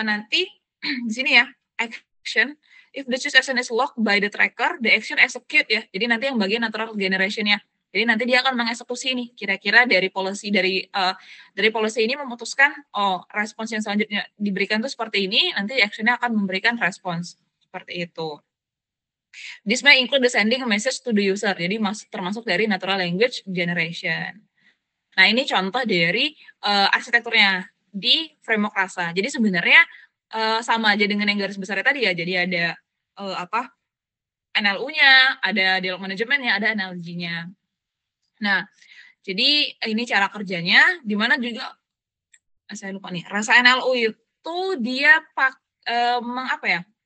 nanti di sini ya, action if the choose action is locked by the tracker, the action execute ya. Jadi nanti yang bagian natural generation-nya. Jadi nanti dia akan mengeksekusi nih kira-kira dari policy ini memutuskan respons yang selanjutnya diberikan itu seperti ini, nanti action-nya akan memberikan respons seperti itu. This may include the sending a message to the user. Jadi termasuk dari natural language generation. Nah, ini contoh dari arsitekturnya di framework rasa. Jadi sebenarnya sama aja dengan yang garis besarnya tadi ya. Jadi ada NLU-nya, ada dialog manajemennya, ada analoginya. Nah, jadi ini cara kerjanya, di mana juga saya lupa nih. Rasa NLU itu dia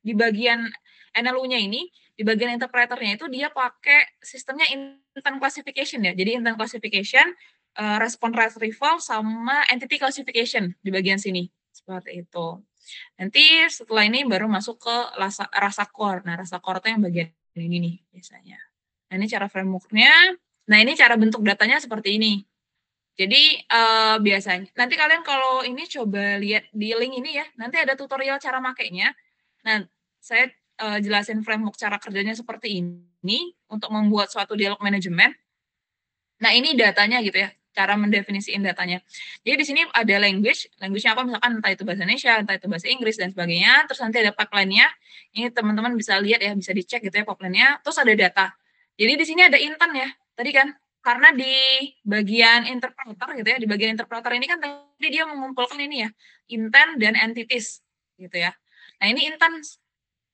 di bagian NLU-nya ini, di bagian interpreternya itu dia pakai sistemnya intent classification ya. Jadi intent classification, response retrieval sama entity classification di bagian sini. Seperti itu. Nanti setelah ini baru masuk ke rasa core. Nah, rasa core itu yang bagian ini nih biasanya. Nah, ini cara framework-nya. Nah, ini cara bentuk datanya seperti ini. Jadi biasanya nanti kalian kalau ini coba lihat di link ini ya, nanti ada tutorial cara makainya. Nah, saya jelasin framework cara kerjanya seperti ini untuk membuat suatu dialog manajemen. Nah, ini datanya gitu ya, cara mendefinisikan datanya. Jadi di sini ada language-nya apa misalkan entah itu bahasa Indonesia, entah itu bahasa Inggris dan sebagainya. Terus nanti ada pipeline-nya. Ini teman-teman bisa lihat ya, bisa dicek gitu ya pipeline-nya. Terus ada data. Jadi di sini ada intent ya. Tadi kan karena di bagian interpreter gitu ya, di bagian interpreter ini kan tadi dia mengumpulkan ini ya, intent dan entities gitu ya. Nah, ini intent.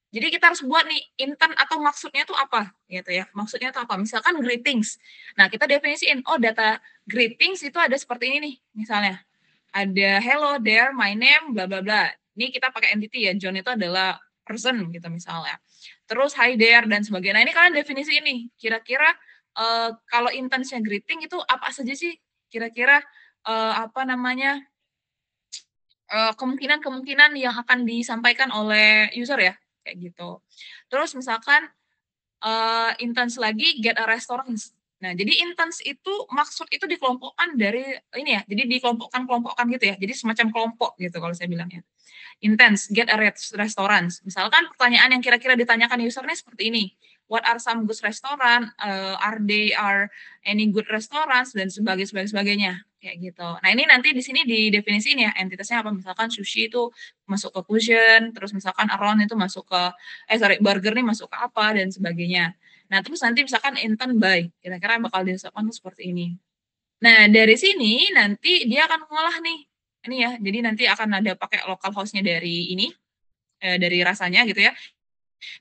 Jadi kita harus buat nih intent atau maksudnya itu apa gitu ya. Maksudnya itu apa? Misalkan greetings. Nah, kita definisiin data greetings itu ada seperti ini nih misalnya. Ada hello there, my name bla bla bla. Ini kita pakai entity ya. John itu adalah person gitu misalnya. Terus hi there dan sebagainya. Nah, ini kalian definisi ini. Kira-kira kalau intensnya greeting itu apa saja sih? Kira-kira kemungkinan-kemungkinan yang akan disampaikan oleh user ya, kayak gitu. Terus misalkan intense lagi get a restaurant. Nah, jadi intense itu maksud itu dikelompokkan dari ini ya, jadi dikelompokkan gitu ya. Jadi semacam kelompok gitu kalau saya bilangnya. Intense get a restaurant. Misalkan pertanyaan yang kira-kira ditanyakan usernya seperti ini. What are some good restaurant? Are any good restaurants dan sebagainya kayak gitu. Nah, ini nanti di sini didefinisiin ya entitasnya apa. Misalkan sushi itu masuk ke fusion, terus misalkan around itu masuk ke burger nih masuk ke apa dan sebagainya. Nah, terus nanti misalkan intent by, kira-kira bakal diusahakan seperti ini. Nah, dari sini nanti dia akan mengolah nih. Ini ya, jadi nanti akan ada pakai local host-nya dari ini, dari rasanya gitu ya.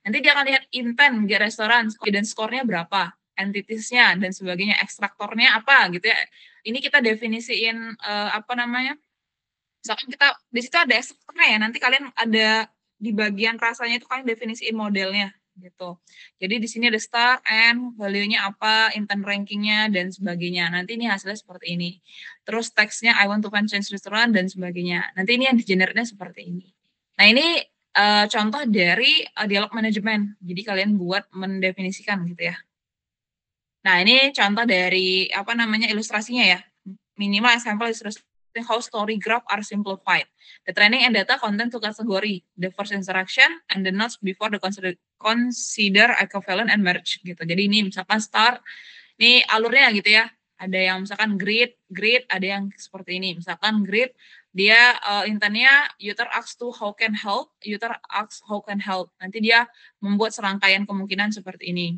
Nanti dia akan lihat intent, get restoran, dan skornya berapa, entities-nya dan sebagainya, ekstraktornya apa gitu ya. Ini kita definisiin misalkan kita di situ ada ekstraktornya ya. Nanti kalian ada di bagian rasanya itu kalian definisiin modelnya gitu. Jadi di sini ada start, end, value-nya apa, intent ranking-nya dan sebagainya. Nanti ini hasilnya seperti ini. Terus text-nya I want to find change restaurant dan sebagainya. Nanti ini yang di-generate-nya seperti ini. Nah, ini contoh dari dialog manajemen. Jadi kalian buat mendefinisikan gitu ya. Nah, ini contoh dari ilustrasinya ya. Minimal example illustration how story graph are simplified. The training and data content to category, the first interaction and the notes before the consider equivalent and merge gitu. Jadi ini misalkan start, ini alurnya gitu ya. Ada yang misalkan grid, ada yang seperti ini. Misalkan grid, dia intentnya user asks to how can help, user asks how can help. Nanti dia membuat serangkaian kemungkinan seperti ini.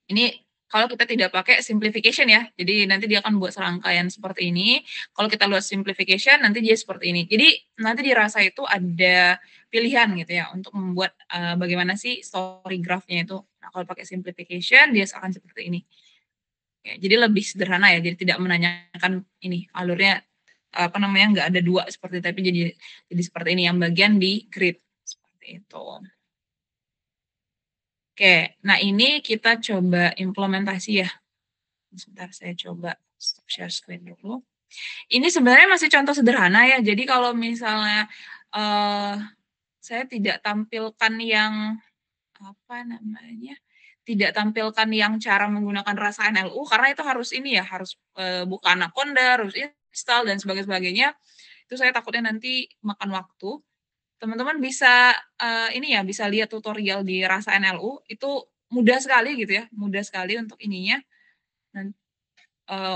Ini kalau kita tidak pakai simplification ya, jadi nanti dia akan buat serangkaian seperti ini. Kalau kita buat simplification, nanti dia seperti ini. Jadi nanti dirasa itu ada pilihan gitu ya untuk membuat bagaimana sih story graph-nya itu. Nah, kalau pakai simplification, dia akan seperti ini. Ya, jadi lebih sederhana ya, jadi tidak menanyakan ini alurnya apa namanya nggak ada dua seperti tapi jadi seperti ini yang bagian di grid seperti itu. Oke, nah ini kita coba implementasi ya. Sebentar saya coba stop share screen dulu. Ini sebenarnya masih contoh sederhana ya. Jadi kalau misalnya saya tidak tampilkan yang apa namanya, tidak tampilkan yang cara menggunakan rasa NLU karena itu harus ini ya, harus buka Anaconda, harus install dan sebagainya. Itu saya takutnya nanti makan waktu. Teman-teman bisa ini ya, bisa lihat tutorial di Rasa NLU, itu mudah sekali gitu ya, mudah sekali untuk ininya. Dan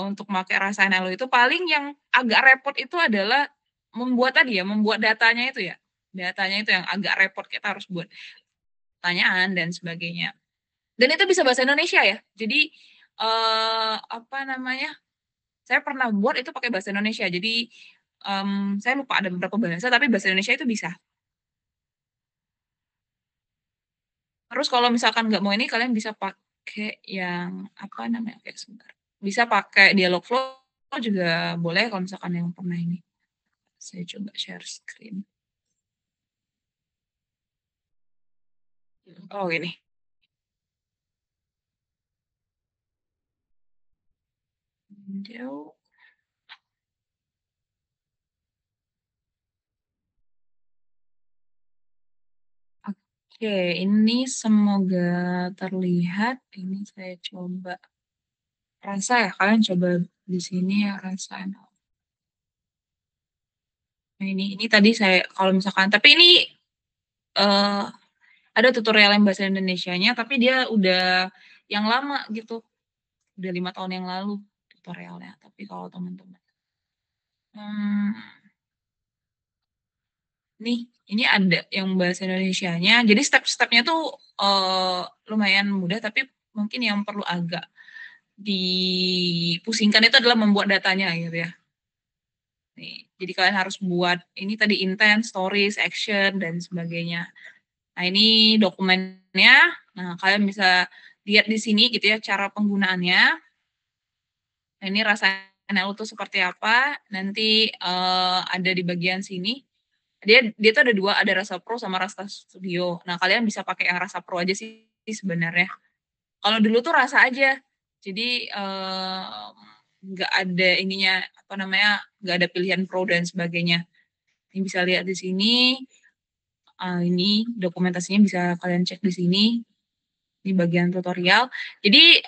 untuk pakai Rasa NLU itu paling yang agak repot itu adalah membuat tadi ya, membuat datanya itu ya. Datanya itu yang agak repot, kita harus buat pertanyaan dan sebagainya. Dan itu bisa bahasa Indonesia ya. Jadi apa namanya? Saya pernah buat itu pakai bahasa Indonesia. Jadi saya lupa ada beberapa bahasa tapi bahasa Indonesia itu bisa. Terus kalau misalkan nggak mau ini, kalian bisa pakai yang, apa namanya, oke sebentar. Bisa pakai Dialogflow juga boleh kalau misalkan yang pernah ini. Saya coba share screen. Oh ini. Video. Oke, ini semoga terlihat. Ini saya coba rasa ya, kalian coba di sini ya rasa. Nah ini tadi saya kalau misalkan, tapi ini ada tutorial yang bahasa Indonesianya, tapi dia udah yang lama gitu, udah 5 tahun yang lalu tutorialnya. Tapi kalau teman-teman, nih ini ada yang bahasa Indonesianya. Jadi step-stepnya tuh lumayan mudah, tapi mungkin yang perlu agak dipusingkan itu adalah membuat datanya gitu ya. Nih, jadi kalian harus buat ini tadi intent, stories, action dan sebagainya. Nah, ini dokumennya. Nah, kalian bisa lihat di sini gitu ya cara penggunaannya. Nah, ini rasa NLU itu seperti apa? Nanti ada di bagian sini. Dia tuh ada dua, ada Rasa Pro sama Rasa Studio. Nah, kalian bisa pakai yang Rasa Pro aja sih sebenarnya. Kalau dulu tuh Rasa aja. Jadi nggak ada ininya apa namanya, nggak ada pilihan Pro dan sebagainya. Ini bisa lihat di sini. Ini dokumentasinya bisa kalian cek di sini. Di bagian tutorial. Jadi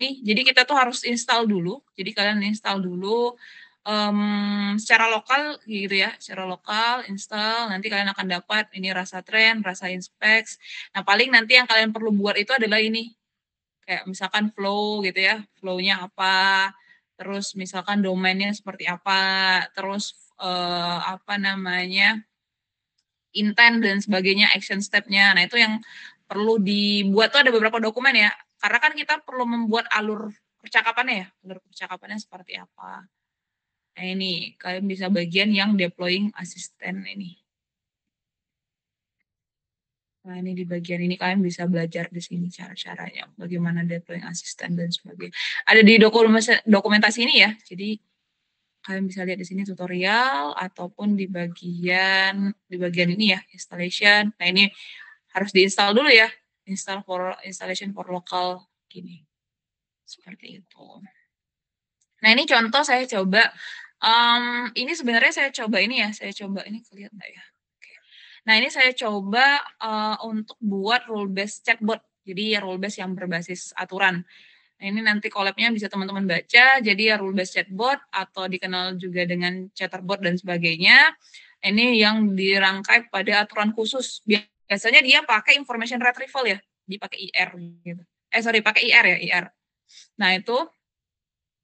jadi kita tuh harus install dulu. Jadi kalian install dulu secara lokal gitu ya, secara lokal install. Nanti kalian akan dapat ini Rasa Trend, Rasa Inspect. Nah paling nanti yang kalian perlu buat itu adalah ini, kayak misalkan flow gitu ya, flow-nya apa, terus misalkan domainnya seperti apa, terus apa namanya, intent dan sebagainya, action step-nya. Nah, itu yang perlu dibuat tuh ada beberapa dokumen ya. Karena kan kita perlu membuat alur percakapannya ya. Alur percakapannya seperti apa. Nah, ini kalian bisa bagian yang deploying assistant ini. Nah, ini di bagian ini kalian bisa belajar di sini cara-caranya. Bagaimana deploying assistant dan sebagainya. Ada di dokumentasi ini ya. Jadi kalian bisa lihat di sini tutorial ataupun di bagian ini ya, installation. Nah, ini harus diinstal dulu ya. Installation for local gini. Seperti itu. Nah, ini contoh saya coba ini sebenarnya saya coba ini ya, saya coba ini kelihatan enggak ya? Oke. Nah, ini saya coba untuk buat rule based chatbot. Jadi rule based yang berbasis aturan. Nah, ini nanti collab-nya bisa teman-teman baca. Jadi ya rule based chatbot atau dikenal juga dengan chatterbot dan sebagainya. Ini yang dirangkai pada aturan khusus. Biasanya dia pakai information retrieval ya, dipakai IR gitu. Sorry, pakai IR ya, IR. Nah, itu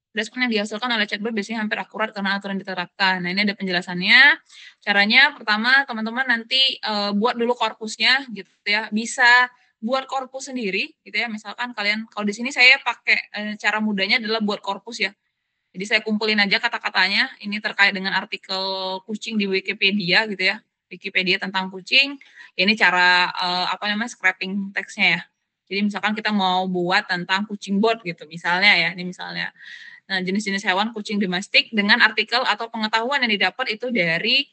respon yang dihasilkan oleh chatbot biasanya hampir akurat karena aturan diterapkan. Nah, ini ada penjelasannya. Caranya pertama teman-teman nanti buat dulu korpusnya gitu ya. Bisa buat korpus sendiri gitu ya. Misalkan kalian kalau di sini saya pakai cara mudahnya adalah buat korpus ya. Jadi saya kumpulin aja kata-katanya. Ini terkait dengan artikel kucing di Wikipedia gitu ya. Wikipedia tentang kucing. Ini cara scraping teksnya ya. Jadi misalkan kita mau buat tentang kucing bot gitu misalnya ya. Ini misalnya. Nah, jenis-jenis hewan kucing domestik dengan artikel atau pengetahuan yang didapat itu dari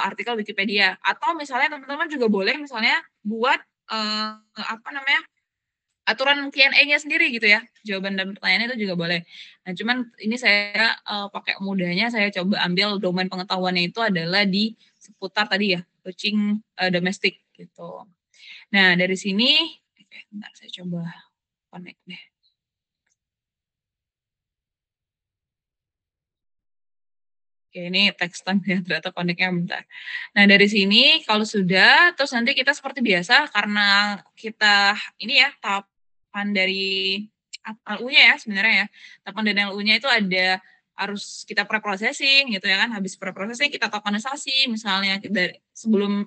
artikel Wikipedia. Atau misalnya teman-teman juga boleh misalnya buat aturan Q&A-nya sendiri gitu ya. Jawaban dan pertanyaannya itu juga boleh. Nah, cuman ini saya pakai mudahnya saya coba ambil domain pengetahuannya itu adalah di seputar tadi ya, kucing domestik gitu. Nah, dari sini bentar saya coba connect deh. Oke, ini text time ya, ternyata connect-nya bentar. Nah, dari sini kalau sudah, terus nanti kita seperti biasa, karena kita ini ya, tahapan dari LU-nya ya sebenarnya ya. Tahapan dari LU-nya itu ada harus kita pre-processing gitu ya kan. Habis pre-processing kita tokenisasi misalnya dari sebelum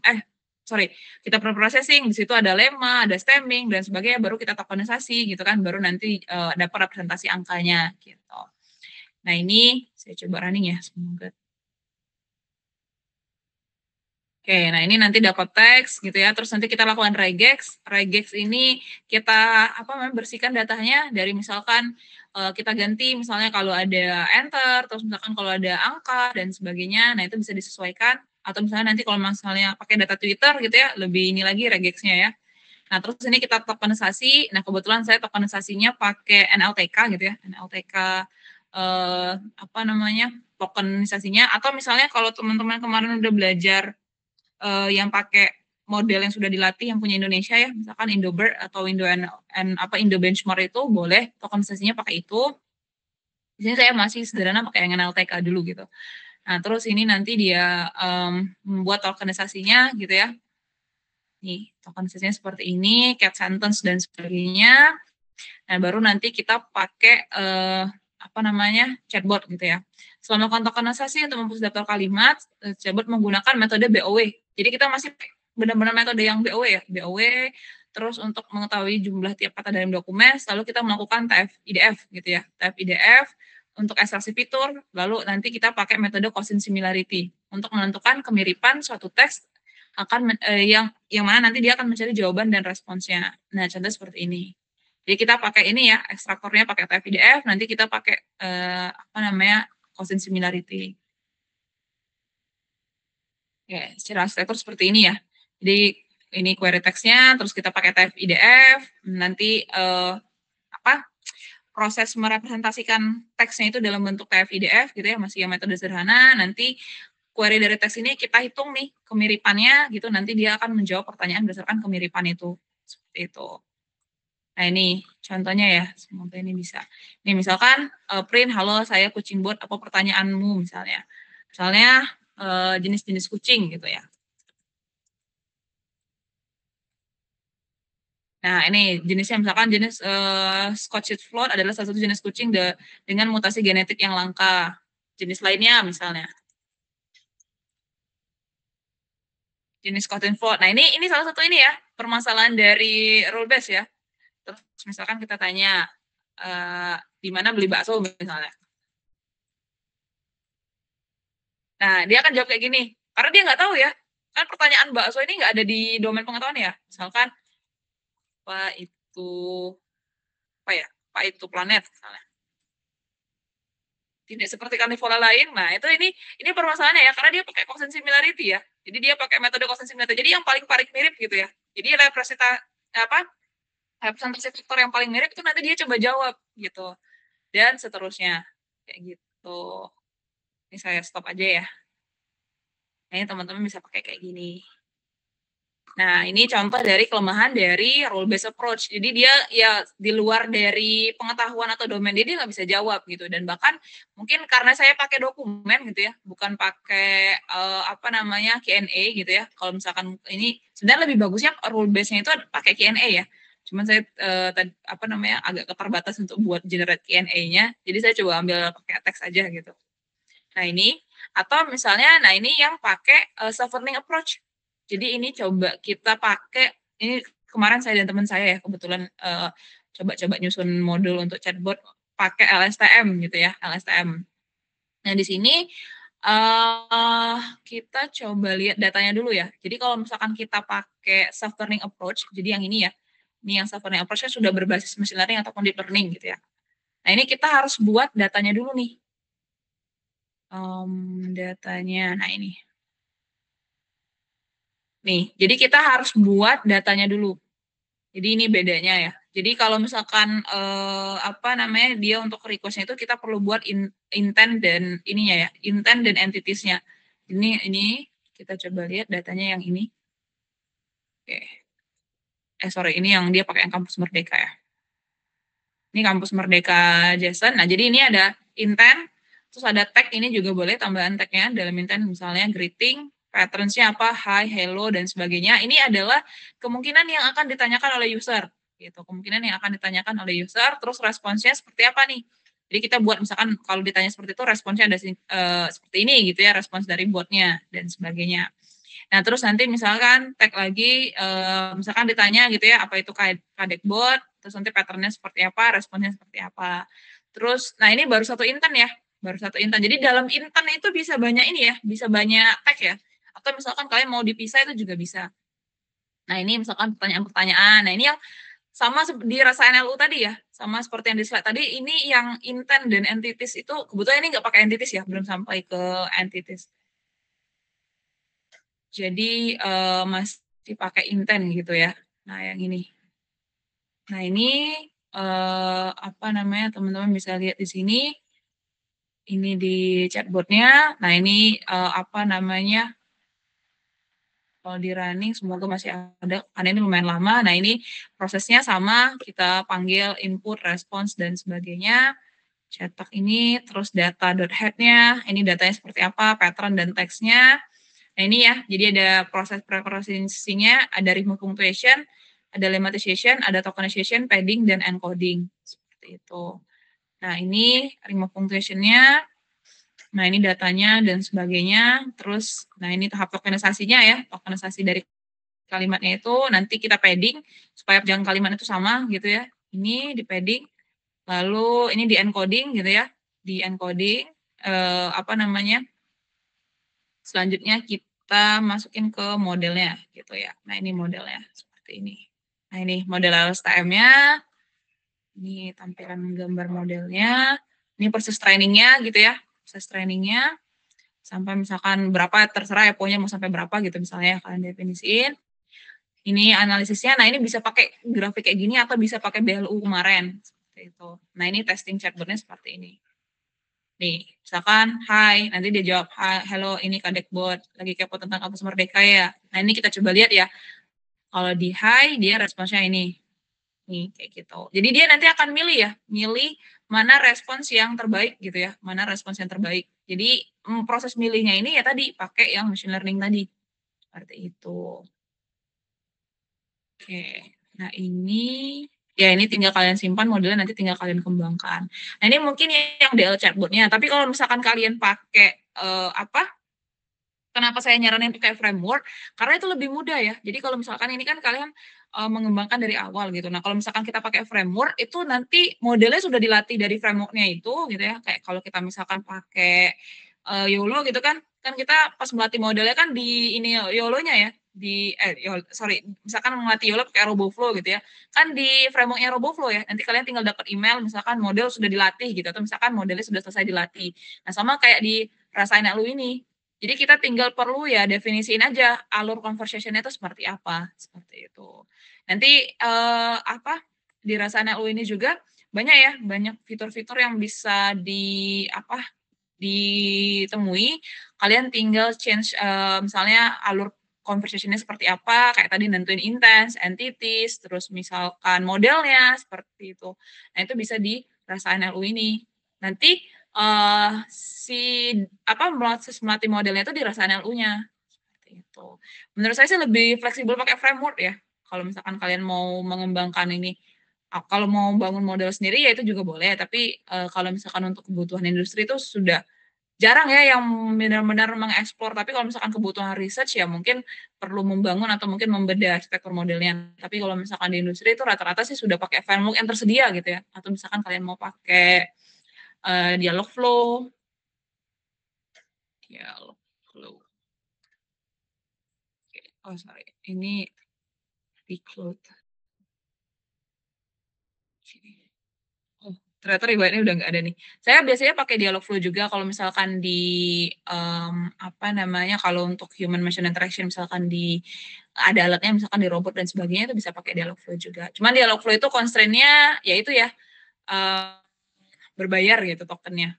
kita pre-processing, di situ ada lemma, ada stemming dan sebagainya, baru kita tokenisasi gitu kan, baru nanti dapat representasi angkanya gitu. Nah, ini saya coba running ya, semoga. Oke, nah ini nanti dapat teks gitu ya, terus nanti kita lakukan regex. Regex ini kita bersihkan datanya dari misalkan kita ganti misalnya kalau ada enter, terus misalkan kalau ada angka dan sebagainya, nah itu bisa disesuaikan. Atau misalnya nanti kalau misalnya pakai data Twitter gitu ya, lebih ini lagi regexnya ya. Nah, terus ini kita tokenisasi. Nah, kebetulan saya tokenisasinya pakai NLTK gitu ya, NLTK tokenisasinya. Atau misalnya kalau teman-teman kemarin udah belajar yang pakai model yang sudah dilatih yang punya Indonesia ya, misalkan Indobird atau Indo Benchmark itu boleh tokenisasinya pakai itu. Di sini saya masih sederhana pakai yang NLTK dulu gitu. Nah, terus ini nanti dia membuat tokenisasinya gitu ya. Nih, tokenisasinya seperti ini, cat sentence dan sebagainya. Nah, baru nanti kita pakai chatbot gitu ya. Selama melakukan tokenisasi untuk memproses daftar kalimat, chatbot menggunakan metode BOW. Jadi kita masih benar-benar metode yang BOW ya, BOW. Terus untuk mengetahui jumlah tiap kata dalam dokumen, lalu kita melakukan TF-IDF gitu ya. TF-IDF untuk ekstraksi fitur, lalu nanti kita pakai metode Gaussian similarity untuk menentukan kemiripan suatu teks akan yang mana nanti dia akan mencari jawaban dan responsnya. Nah, contoh seperti ini. Jadi kita pakai ini ya, ekstraktornya pakai TF-IDF, nanti kita pakai Gaussian similarity. Ya, secara arsitektur seperti ini ya. Jadi ini query text-nya, terus kita pakai TF-IDF, nanti proses merepresentasikan teksnya itu dalam bentuk TF-IDF gitu ya, masih yang metode sederhana. Nanti query dari teks ini kita hitung nih kemiripannya gitu, nanti dia akan menjawab pertanyaan berdasarkan kemiripan itu. Seperti itu. Nah, ini contohnya ya, semoga ini bisa. Ini misalkan print, halo saya kucing bot, apa pertanyaanmu misalnya. Misalnya jenis-jenis kucing gitu ya. Nah, ini jenisnya misalkan jenis Scottish Fold adalah salah satu jenis kucing dengan mutasi genetik yang langka. Jenis lainnya misalnya. Jenis Scottish Fold. Nah, ini salah satu ini ya, permasalahan dari rule base ya. Terus misalkan kita tanya di mana beli bakso misalnya. Nah, dia akan jawab kayak gini. Karena dia nggak tahu ya. Kan pertanyaan bakso ini nggak ada di domain pengetahuan ya. Misalkan apa itu planet misalnya. Tidak seperti karnivora lain. Nah, itu ini permasalahannya ya, karena dia pakai Gaussian similarity ya. Jadi dia pakai metode Gaussian similarity. Jadi yang paling mirip gitu ya. Jadi representasi faktor yang paling mirip itu nanti dia coba jawab gitu. Dan seterusnya. Kayak gitu. Ini saya stop aja ya. Nah, ini teman-teman bisa pakai kayak gini. Nah, ini contoh dari kelemahan dari rule-based approach. Jadi dia ya di luar dari pengetahuan atau domain dia nggak bisa jawab gitu. Dan bahkan mungkin karena saya pakai dokumen gitu ya, bukan pakai Q&A gitu ya. Kalau misalkan ini sebenarnya lebih bagusnya rule-based-nya itu pakai Q&A ya. Cuman saya agak keterbatas untuk buat generate Q&A-nya. Jadi saya coba ambil pakai teks aja gitu. Nah ini, atau misalnya, nah ini yang pakai self learning approach. Jadi ini coba kita pakai, ini kemarin saya dan teman saya ya kebetulan coba-coba nyusun modul untuk chatbot pakai LSTM gitu ya, LSTM. Nah di sini kita coba lihat datanya dulu ya. Jadi kalau misalkan kita pakai self learning approach, jadi yang ini ya, ini yang self learning approach-nya sudah berbasis machine learning ataupun deep learning gitu ya. Nah ini kita harus buat datanya dulu nih. Datanya, nah ini. Nih, jadi kita harus buat datanya dulu. Jadi ini bedanya ya. Jadi kalau misalkan dia untuk request-nya itu kita perlu buat intent dan ininya ya, intent dan entities-nya. Ini kita coba lihat datanya yang ini. Oke. Sorry, ini yang dia pakai yang Kampus Merdeka ya. Ini Kampus Merdeka JSON. Nah, jadi ini ada intent, terus ada tag, ini juga boleh tambahan tagnya dalam intent, misalnya greeting, patterns-nya apa, hi, hello, dan sebagainya. Ini adalah kemungkinan yang akan ditanyakan oleh user. Gitu. Kemungkinan yang akan ditanyakan oleh user, terus responsnya seperti apa nih. Jadi kita buat misalkan kalau ditanya seperti itu, responsnya ada seperti ini gitu ya, respons dari botnya, dan sebagainya. Nah, terus nanti misalkan tag lagi, misalkan ditanya gitu ya, apa itu kadekbot, terus nanti pattern-nya seperti apa, responnya seperti apa. Terus, nah ini baru satu intent ya, baru satu intent. Jadi dalam intent itu bisa banyak ini ya, bisa banyak tag ya. Atau misalkan kalian mau dipisah itu juga bisa. Nah ini misalkan pertanyaan-pertanyaan, nah ini yang sama di rasa NLU tadi ya, sama seperti yang di slide tadi, ini yang intent dan entities itu, kebetulan ini nggak pakai entities ya, belum sampai ke entities. Jadi masih pakai intent gitu ya. Nah yang ini. Nah ini teman-teman bisa lihat di sini. Ini di chatbotnya. Nah ini kalau di running semoga masih ada, karena ini lumayan lama. Nah ini prosesnya sama, kita panggil input, response, dan sebagainya. Cetak ini, terus data.head-nya, ini datanya seperti apa, pattern dan teksnya. Nah ini ya, jadi ada proses pre-processing-nya, ada remove punctuation, ada lemmatization, ada tokenization, padding, dan encoding. Seperti itu. Nah ini remove punctuation-nya, nah ini datanya dan sebagainya. Terus, nah ini tahap tokenisasinya ya, tokenisasi dari kalimatnya itu, nanti kita padding, supaya jangan kalimat itu sama gitu ya. Ini di padding, lalu ini di encoding gitu ya, di encoding, selanjutnya kita masukin ke modelnya gitu ya. Nah ini modelnya seperti ini. Nah ini model LSTM-nya. Ini tampilan gambar modelnya. Ini proses trainingnya gitu ya. Proses trainingnya sampai misalkan berapa terserah ya, pokoknya mau sampai berapa gitu misalnya kalian definisiin. Ini analisisnya. Nah ini bisa pakai grafik kayak gini atau bisa pakai BLU kemarin seperti itu. Nah ini testing chatbotnya seperti ini. Nih, misalkan, hai, nanti dia jawab, hello, ini kadekbot, lagi kepo tentang Kampus Merdeka ya. Nah, ini kita coba lihat ya. Kalau di hai, dia responsnya ini. Nih, kayak gitu. Jadi dia nanti akan milih ya, milih mana respons yang terbaik gitu ya, mana respons yang terbaik. Jadi proses milihnya ini ya tadi, pakai yang machine learning tadi. Seperti itu. Oke, nah ini tinggal kalian simpan modelnya, nanti tinggal kalian kembangkan. Nah ini mungkin yang DL chatbotnya, tapi kalau misalkan kalian pakai kenapa saya nyaranin pakai framework, karena itu lebih mudah ya. Jadi kalau misalkan ini kan kalian mengembangkan dari awal gitu. Nah kalau misalkan kita pakai framework, itu nanti modelnya sudah dilatih dari frameworknya itu gitu ya. Kayak kalau kita misalkan pakai YOLO gitu kan kita pas melatih modelnya kan di ini YOLO-nya ya, misalkan melatih YOLO pakai RoboFlow gitu ya, kan di framework-nya RoboFlow ya, nanti kalian tinggal dapat email misalkan model sudah dilatih gitu, atau misalkan modelnya sudah selesai dilatih. Nah sama kayak di Rasa NLU ini, jadi kita tinggal perlu ya definisiin aja alur conversation-nya itu seperti apa, seperti itu. Nanti di Rasa NLU ini juga banyak fitur-fitur yang bisa ditemui. Kalian tinggal change misalnya alur conversation-nya seperti apa, kayak tadi nentuin intents, entities, terus misalkan modelnya seperti itu. Nah, itu bisa di Rasa NLU ini. Nanti proses melatih modelnya itu di Rasa NLU-nya. Seperti itu. Menurut saya sih lebih fleksibel pakai framework ya. Kalau misalkan kalian mau mengembangkan ini, kalau mau bangun model sendiri ya itu juga boleh, tapi, kalau misalkan untuk kebutuhan industri itu sudah jarang ya yang benar-benar mengeksplor, tapi kalau misalkan kebutuhan research ya mungkin perlu membangun atau mungkin membedah arsitektur modelnya. Tapi kalau misalkan di industri itu rata-rata sih sudah pakai framework yang tersedia gitu ya, atau misalkan kalian mau pakai, Dialogflow. Dialogflow. Oke, oh sorry, ini Recruit. Oh, ternyata riwayatnya udah nggak ada nih. Saya biasanya pakai Dialogflow juga kalau misalkan di, apa namanya, kalau untuk human machine interaction misalkan ada alatnya misalkan di robot dan sebagainya itu bisa pakai Dialogflow juga. Cuman Dialogflow itu constraint-nya ya itu ya, eee, berbayar gitu tokennya.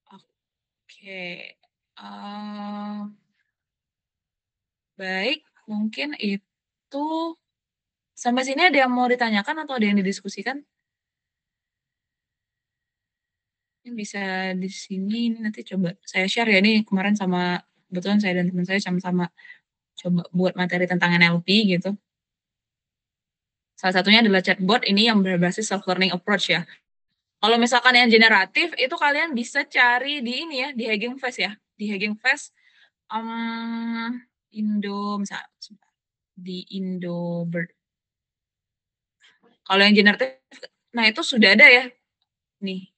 Oke, baik, mungkin itu sampai sini ada yang mau ditanyakan atau ada yang didiskusikan? Mungkin bisa di sini nanti coba saya share ya, ini kemarin sama kebetulan saya dan teman saya sama-sama coba buat materi tentang NLP gitu. Salah satunya adalah chatbot ini yang berbasis self learning approach ya. Kalau misalkan yang generatif itu kalian bisa cari di ini ya, di Hugging Face ya. Di Hugging Face, misal di Indobird. Kalau yang generatif, nah itu sudah ada ya, nih,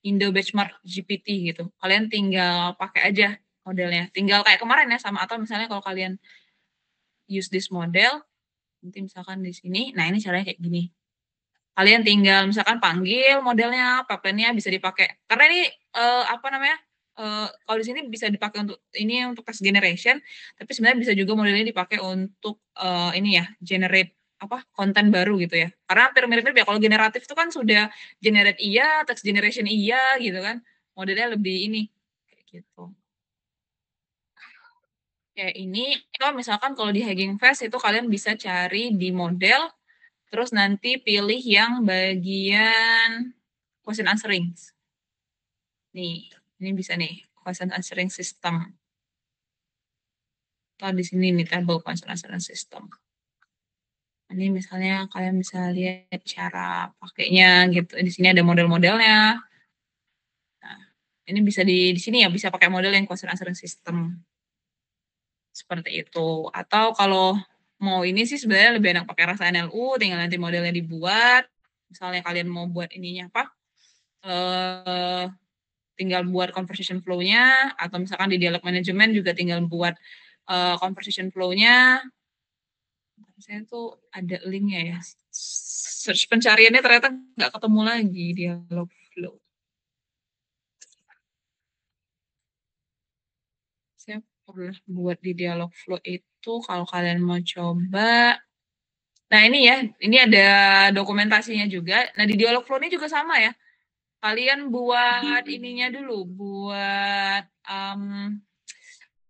Indo Benchmark GPT gitu. Kalian tinggal pakai aja modelnya. Tinggal kayak kemarin ya sama, atau misalnya kalau kalian use this model, nanti misalkan di sini, nah ini caranya kayak gini. Kalian tinggal misalkan panggil modelnya, pipeline-nya bisa dipakai. Karena ini apa namanya? Kalau di sini bisa dipakai untuk ini untuk text generation, tapi sebenarnya bisa juga modelnya dipakai untuk ini ya, generate apa konten baru gitu ya. Karena hampir mirip-mirip ya, kalau generatif itu kan sudah generate iya, text generation iya gitu kan. Modelnya lebih ini kayak gitu. Kayak ini, kalau misalkan kalau di Hugging Face itu kalian bisa cari di model, terus nanti pilih yang bagian question answering. Nih, ini bisa nih, question answering system. Atau di sini nih, table question answering system. Ini misalnya kalian bisa lihat cara pakainya gitu. Di sini ada model-modelnya. Nah, ini bisa di sini ya bisa pakai model yang question answering system. Seperti itu. Atau kalau mau ini sih sebenarnya lebih enak pakai rasa NLU, tinggal nanti modelnya dibuat. Misalnya kalian mau buat ininya apa? Tinggal buat conversation flow-nya, atau misalkan di dialog management juga tinggal buat conversation flow-nya. Saya tuh ada link-nya ya. Search pencariannya ternyata nggak ketemu lagi dialog flow. Saya pernah buat di dialog flow itu kalau kalian mau coba. Nah ini ya, ini ada dokumentasinya juga. Nah di dialog flow ini juga sama ya. Kalian buat ininya dulu, buat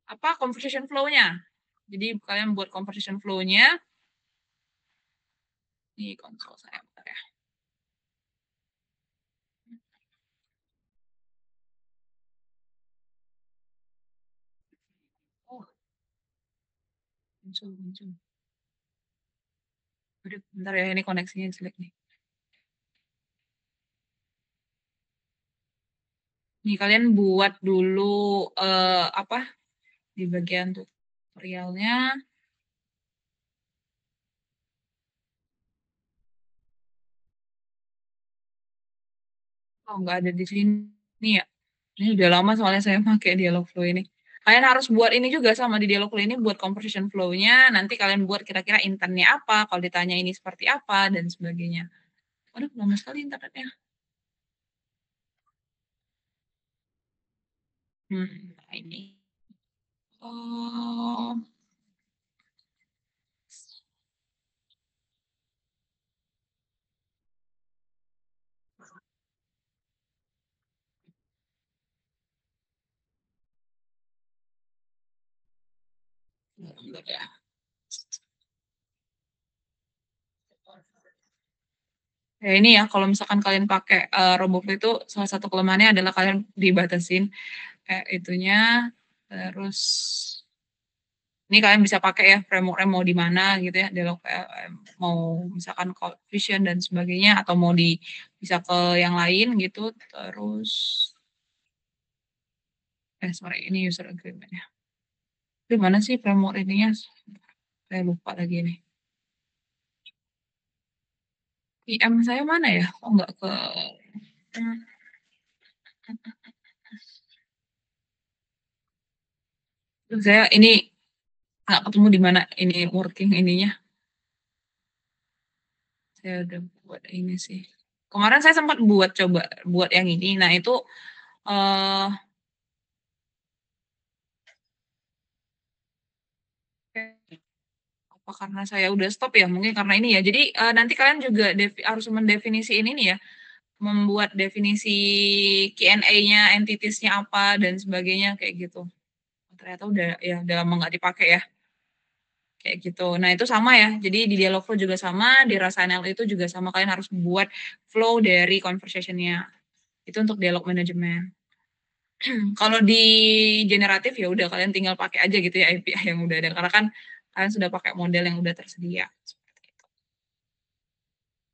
apa conversation flow-nya. Jadi kalian buat conversation flow-nya. Ini konsol saya bentar ya. Oh, muncul. Aduh, bentar ya, ini koneksinya jelek nih. Nih kalian buat dulu apa di bagian tutorialnya. Oh, nggak ada di sini ya. Ini udah lama soalnya saya pakai Dialogflow ini. Kalian harus buat ini juga sama di Dialogflow ini, buat conversation flow-nya. Nanti kalian buat kira-kira intentnya apa, kalau ditanya ini seperti apa, dan sebagainya. Waduh, lama sekali internetnya. Nah ini. Oh, bentar ya. Ya ini ya, kalau misalkan kalian pakai Roboflow itu salah satu kelemahannya adalah kalian dibatasin itunya, terus Ini kalian bisa pakai ya framework-nya mau di mana gitu ya, dialog mau misalkan Code Vision dan sebagainya atau mau bisa ke yang lain gitu. Terus sorry ini user agreement ya. Di mana sih framework ininya? Saya lupa lagi nih. PM saya mana ya? Oh nggak ke saya ini nggak ketemu di mana ini working ininya. Saya udah buat ini sih. Kemarin saya sempat coba buat yang ini. Nah itu eh apa karena saya udah stop ya? Mungkin karena ini ya. Jadi nanti kalian juga harus mendefinisiin ini ya, membuat definisi Q&A-nya, entities-nya apa dan sebagainya kayak gitu. Ternyata udah lama nggak dipakai ya. Kayak gitu. Nah, itu sama ya. Jadi di Dialogflow juga sama, di Rasainel itu juga sama. Kalian harus buat flow dari conversation-nya. Itu untuk dialog manajemen. Kalau di generatif ya udah kalian tinggal pakai aja gitu ya API yang udah ada. Karena kan kalian sudah pakai model yang udah tersedia. Seperti itu.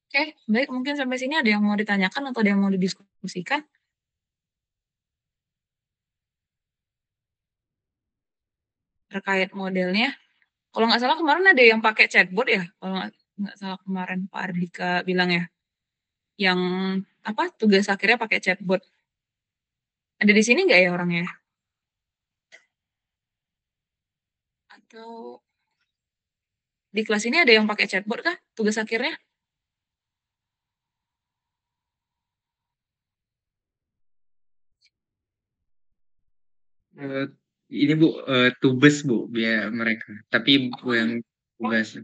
Oke, baik. Mungkin sampai sini ada yang mau ditanyakan atau ada yang mau didiskusikan? Terkait modelnya. Kalau nggak salah kemarin ada yang pakai chatbot ya. Kalau nggak salah kemarin Pak Ardika bilang ya. Yang apa tugas akhirnya pakai chatbot. Ada di sini nggak ya orangnya? Atau di kelas ini ada yang pakai chatbot kah tugas akhirnya? Eh, ini Bu, tubes Bu, biar mereka. Tapi yang tugas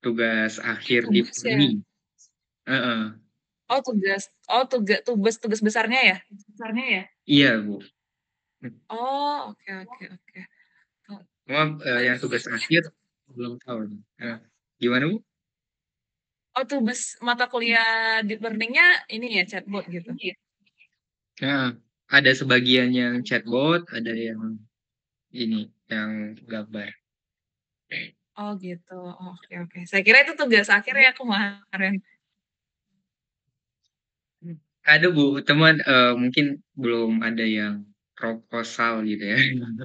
tugas akhir di Tugas ya. Purni. Heeh. Tugas besarnya ya? Besarnya ya? Iya Bu. Oh, oke oke oke. Cuma yang tugas akhir belum tahu. Gimana Bu? Oh, tugas mata kuliah deep learning-nya ini ya chatbot gitu. Nah, ada sebagian yang chatbot, ada yang ini, yang gambar. Oh, gitu. Oh, oke oke. Saya kira itu tugas akhir ya kemarin. Ada Bu, teman mungkin belum ada yang proposal gitu ya. Kita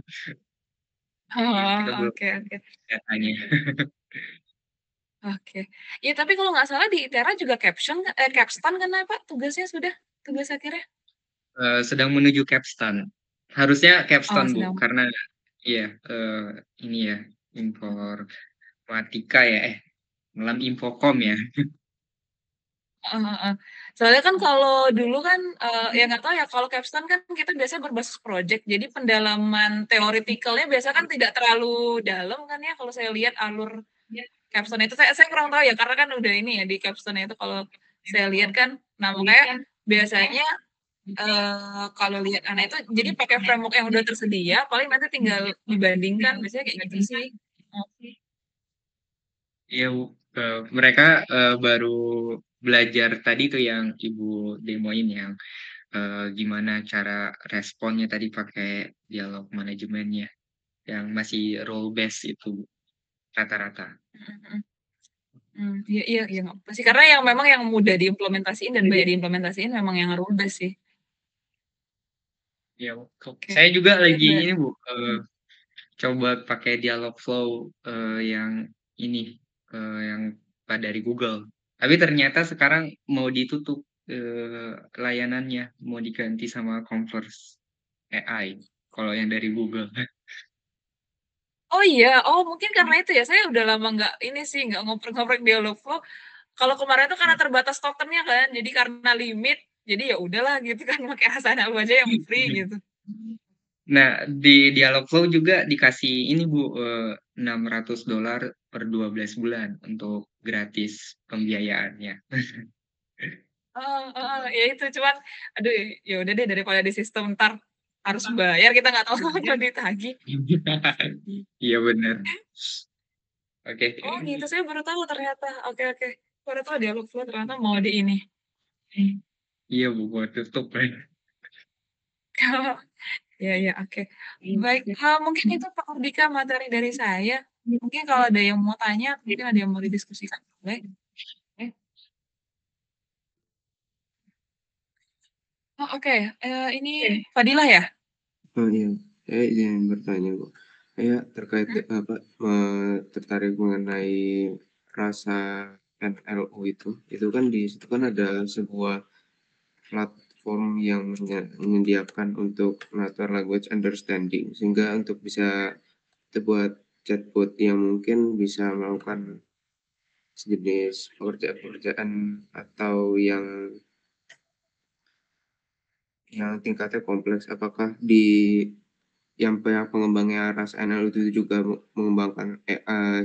Oh, belum oke oke. datanya. Oke. Ya, tapi kalau nggak salah di ITERA juga capstone kan Pak tugasnya sudah tugas akhirnya? Sedang menuju capstone. Harusnya Oh, capstone Bu, sedang. karena iya ini ya informatika ya, dalam infokom ya. Heeh. Soalnya kan kalau dulu kan ya nggak tahu ya kalau capstone kan kita biasanya berbasis project. Jadi pendalaman teoretikalnya biasa kan tidak terlalu dalam kan ya kalau saya lihat alur capstone itu saya kurang tahu ya karena kan udah ini ya di capstone itu kalau saya lihat kan nah makanya biasanya kalau lihat anak itu jadi pakai framework yang udah tersedia paling nanti tinggal dibandingkan biasanya kayak gitu sih. Iya Bu. Mereka baru belajar tadi tuh yang Ibu demoin yang gimana cara responnya tadi pakai dialog manajemennya yang masih role based itu rata-rata. Iya iya iya nggak apa sih karena yang memang yang mudah diimplementasiin dan banyak diimplementasiin memang yang rule sih. Ya, Oke. saya juga Oke, lagi ini Bu, coba pakai dialog flow yang ini yang dari Google. Tapi ternyata sekarang mau ditutup layanannya, mau diganti sama Converse AI. Kalau yang dari Google. Oh iya, oh mungkin karena itu ya, saya udah lama nggak ini sih, nggak ngoprek-ngoprek Dialogflow. Kalau kemarin tuh karena terbatas tokennya kan, jadi karena limit, jadi ya udahlah gitu kan, pakai Asana aja yang free gitu. Nah, di Dialogflow juga dikasih ini Bu, $600 per 12 bulan untuk gratis pembiayaannya. Ya itu cuman, aduh ya udah deh daripada di sistem ntar harus bayar, kita nggak tahu kapan ditagih. Iya benar. Oke. Oh gitu, saya baru tahu ternyata. Oke oke, baru tahu Dialogflow ternyata mau di ini. Iya Bu, buat tutup. Ya, oke. Baik, mungkin itu Pak Ardika materi dari saya. Mungkin kalau ada yang mau tanya, mungkin ada yang mau didiskusikan, boleh? Oh, oke, ini Fadilah ya? Oh iya, saya izin bertanya Bu. Saya terkait tertarik mengenai rasa NLO itu kan di situ kan ada sebuah platform yang menyediakan untuk natural language understanding, sehingga untuk bisa terbuat chatbot yang mungkin bisa melakukan sejenis pekerjaan-pekerjaan atau yang tingkatnya kompleks. Apakah di yang pihak pengembangnya Ras NL itu juga mengembangkan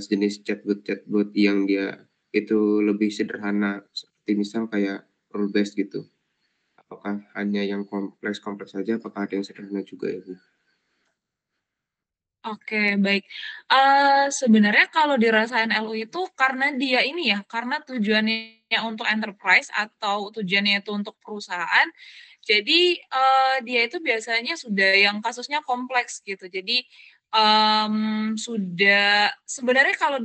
sejenis chatbot yang dia itu lebih sederhana, seperti misal kayak rule based gitu? Apakah hanya yang kompleks saja? Apakah ada yang sederhana juga ya Bu? Oke, baik. Sebenarnya kalau dirasain LU itu karena dia ini ya, karena tujuannya untuk enterprise atau tujuannya itu untuk perusahaan, jadi, dia itu biasanya sudah yang kasusnya kompleks gitu. Jadi, sudah sebenarnya kalau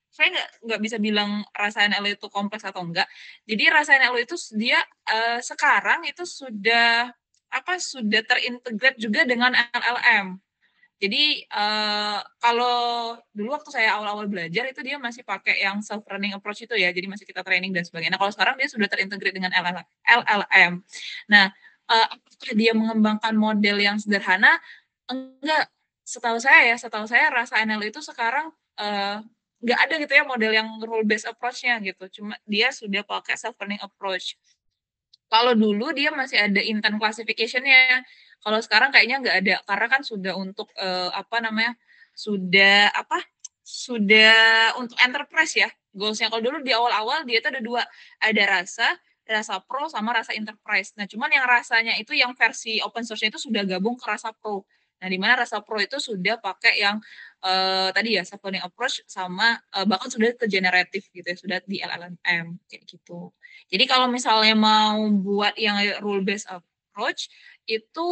saya nggak bisa bilang rasain LU itu kompleks atau enggak. Jadi rasain LU itu dia, sekarang itu sudah, sudah terintegrate juga dengan LLM. Jadi, kalau dulu waktu saya awal-awal belajar itu dia masih pakai yang self learning approach itu ya, jadi masih kita training dan sebagainya. Nah, kalau sekarang dia sudah terintegrate dengan LLM. Nah, apakah dia mengembangkan model yang sederhana? Enggak. Setahu saya rasa NL itu sekarang, nggak ada gitu ya model yang rule based approach-nya gitu, cuma dia sudah pakai self learning approach. Kalau dulu dia masih ada intent classification-nya, kalau sekarang kayaknya nggak ada, karena kan sudah untuk, sudah untuk enterprise ya, goals-nya. Kalau dulu di awal-awal dia itu ada 2, ada rasa pro sama rasa enterprise. Nah, cuman yang rasanya itu yang versi open source-nya itu sudah gabung ke rasa pro. Nah, di mana rasa pro itu sudah pakai yang, tadi ya self learning approach sama, bahkan sudah ke generatif gitu ya, sudah di LLM, kayak gitu. Jadi kalau misalnya mau buat yang rule based approach itu,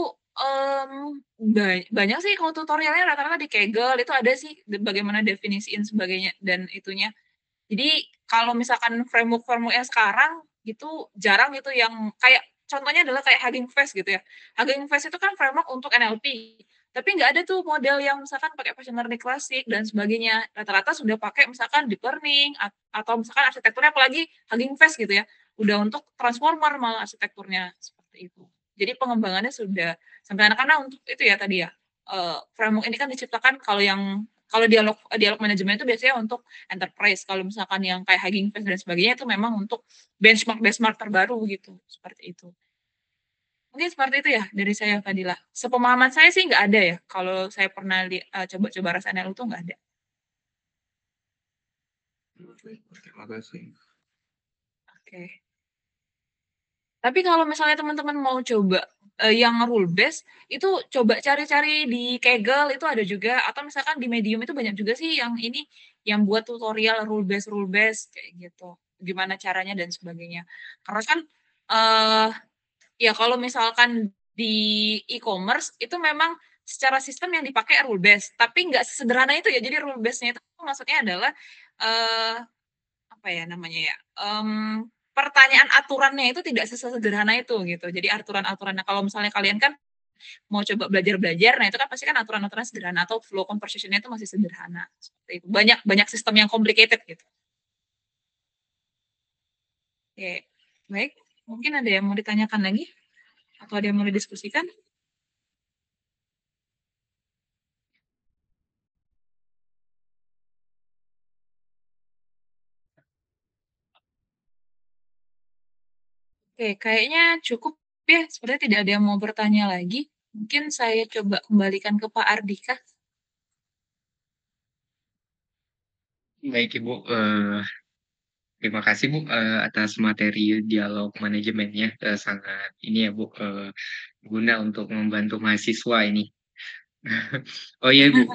banyak sih kalau tutorialnya rata-rata di Kaggle itu ada sih bagaimana definisiin sebagainya dan itunya. Jadi kalau misalkan framework-framework yang sekarang gitu jarang gitu yang kayak contohnya adalah kayak Hugging Face gitu ya. Hugging Face itu kan framework untuk NLP, tapi nggak ada tuh model yang misalkan pakai machine learning klasik dan sebagainya. Rata-rata sudah pakai misalkan deep learning atau misalkan arsitekturnya apalagi Hugging Face gitu ya, udah untuk transformer malah arsitekturnya, seperti itu. Jadi pengembangannya sudah sampai anak-anak untuk itu ya tadi ya, framework ini kan diciptakan kalau dialog dialog manajemen itu biasanya untuk enterprise, kalau misalkan yang kayak Hugging Face dan sebagainya itu memang untuk benchmark-benchmark terbaru gitu, seperti itu. Mungkin seperti itu ya dari saya, Fadila. Sepemahaman saya sih nggak ada ya, kalau saya pernah coba-coba rasa NLU tuh nggak ada. Terima kasih. Oke. Tapi kalau misalnya teman-teman mau coba, yang rule based, itu coba cari-cari di Kaggle itu ada juga, atau misalkan di Medium itu banyak juga sih yang ini, yang buat tutorial rule based kayak gitu, gimana caranya dan sebagainya. Karena kan, eee, ya kalau misalkan di e-commerce itu memang secara sistem yang dipakai rule based, tapi nggak sesederhana itu ya. Jadi rule based-nya itu maksudnya adalah, eee apa ya namanya ya, pertanyaan aturannya itu tidak sesederhana itu gitu. Jadi aturan-aturan nah kalau misalnya kalian kan mau coba belajar-belajar, nah itu kan pasti kan aturan-aturan sederhana atau flow conversation-nya itu masih sederhana, seperti itu. Banyak banyak sistem yang complicated gitu. Oke, baik. Mungkin ada yang mau ditanyakan lagi? Atau ada yang mau didiskusikan? Oke, kayaknya cukup ya, sepertinya tidak ada yang mau bertanya lagi. Mungkin saya coba kembalikan ke Pak Ardika. Baik Ibu, terima kasih Bu, atas materi dialog manajemennya, sangat ini ya Bu, guna untuk membantu mahasiswa ini. Oh iya Bu,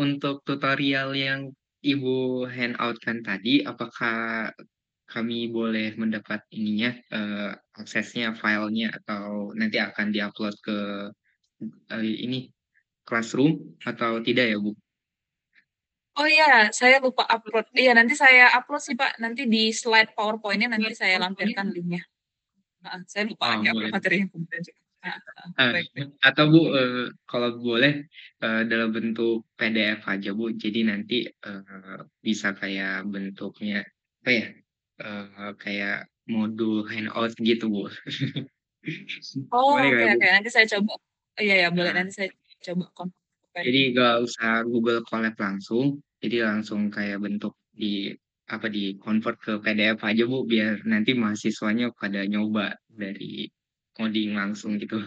untuk tutorial yang Ibu handout-kan tadi, apakah kami boleh mendapat ininya, aksesnya, filenya, atau nanti akan di-upload ke, ini, Classroom atau tidak ya, Bu? Oh iya, saya lupa upload. Iya, nanti saya upload sih, Pak. Nanti di slide PowerPoint-nya nanti saya lampirkan link-nya. Heeh, saya lupa Oh, lagi upload boleh. materinya kemudian juga. Heeh heeh, baik baik. Atau Bu, kalau boleh, dalam bentuk PDF aja, Bu. Jadi nanti, bisa kayak bentuknya, apa ya, kayak modul hangout gitu, Bu. Oh, Boleh nggak oke ya, Bu? oke, nanti saya coba. Iya ya, boleh, Nah, nanti saya coba konversi jadi PDF. nggak usah Google Colab langsung, jadi langsung kayak bentuk di-convert ke PDF aja, Bu, biar nanti mahasiswanya pada nyoba dari coding langsung gitu.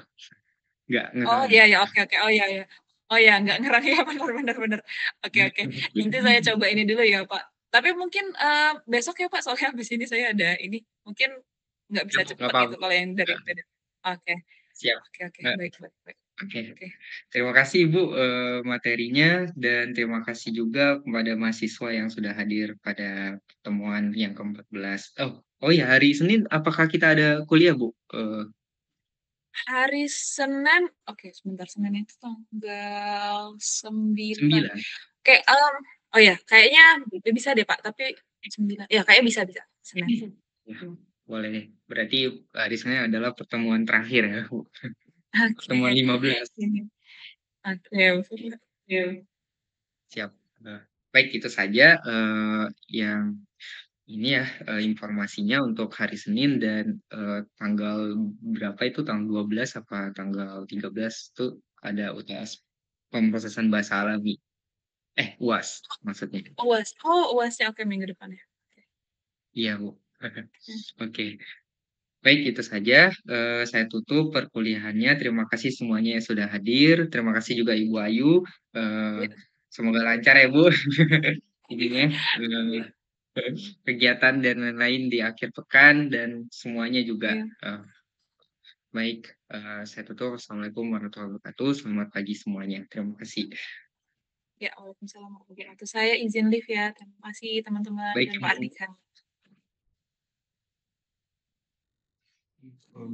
Nggak Oh, ngerang. iya ya, oke oke. Oh, iya ya. Oh ya, nggak ngerang ya, benar benar benar. Oke oke. Nanti saya coba ini dulu ya, Pak. Tapi mungkin, besok ya, Pak, soalnya habis ini saya ada ini, mungkin nggak bisa Nggak cepet apa-apa, gitu Bu. kalau yang dari Heeh, PDF. Oke. siap. Oke oke, Heeh, baik baik baik. oke. Oke. Terima kasih, Ibu, materinya, dan terima kasih juga kepada mahasiswa yang sudah hadir pada pertemuan yang ke-14. Oh ya, hari Senin apakah kita ada kuliah, Bu? Hari Senin oke sebentar, Senin itu tanggal 9. 9? Kayak, oh ya, kayaknya bisa deh, Pak, tapi 9 ya kayaknya bisa bisa, Senin. Ya, boleh deh. Berarti hari Senin adalah pertemuan terakhir ya, Bu? Oke. Pertemuan 15. Oke, oke. Siap. Baik, itu saja, yang ini ya, informasinya untuk hari Senin dan, tanggal berapa itu, tanggal 12 apa tanggal 13 tuh ada UTS pemrosesan bahasa alami. UAS maksudnya. UAS. Oh, UAS-nya oke minggu depan ya. Oke. Iya, Bu. Hmm. Oke. Baik, itu saja, saya tutup perkuliahannya. Terima kasih semuanya yang sudah hadir. Terima kasih juga Ibu Ayu, Ya, semoga lancar ya, Bu, ininya, kegiatan dan lain-lain di akhir pekan dan semuanya juga, ya. baik, saya tutup. Wassalamualaikum warahmatullahi wabarakatuh. Selamat pagi semuanya. Terima kasih. Ya, waalaikumsalam warahmatullahi wabarakatuh. Saya izin live ya. Terima kasih teman-teman Baik, dan Pak Ibu. Andika. Oh,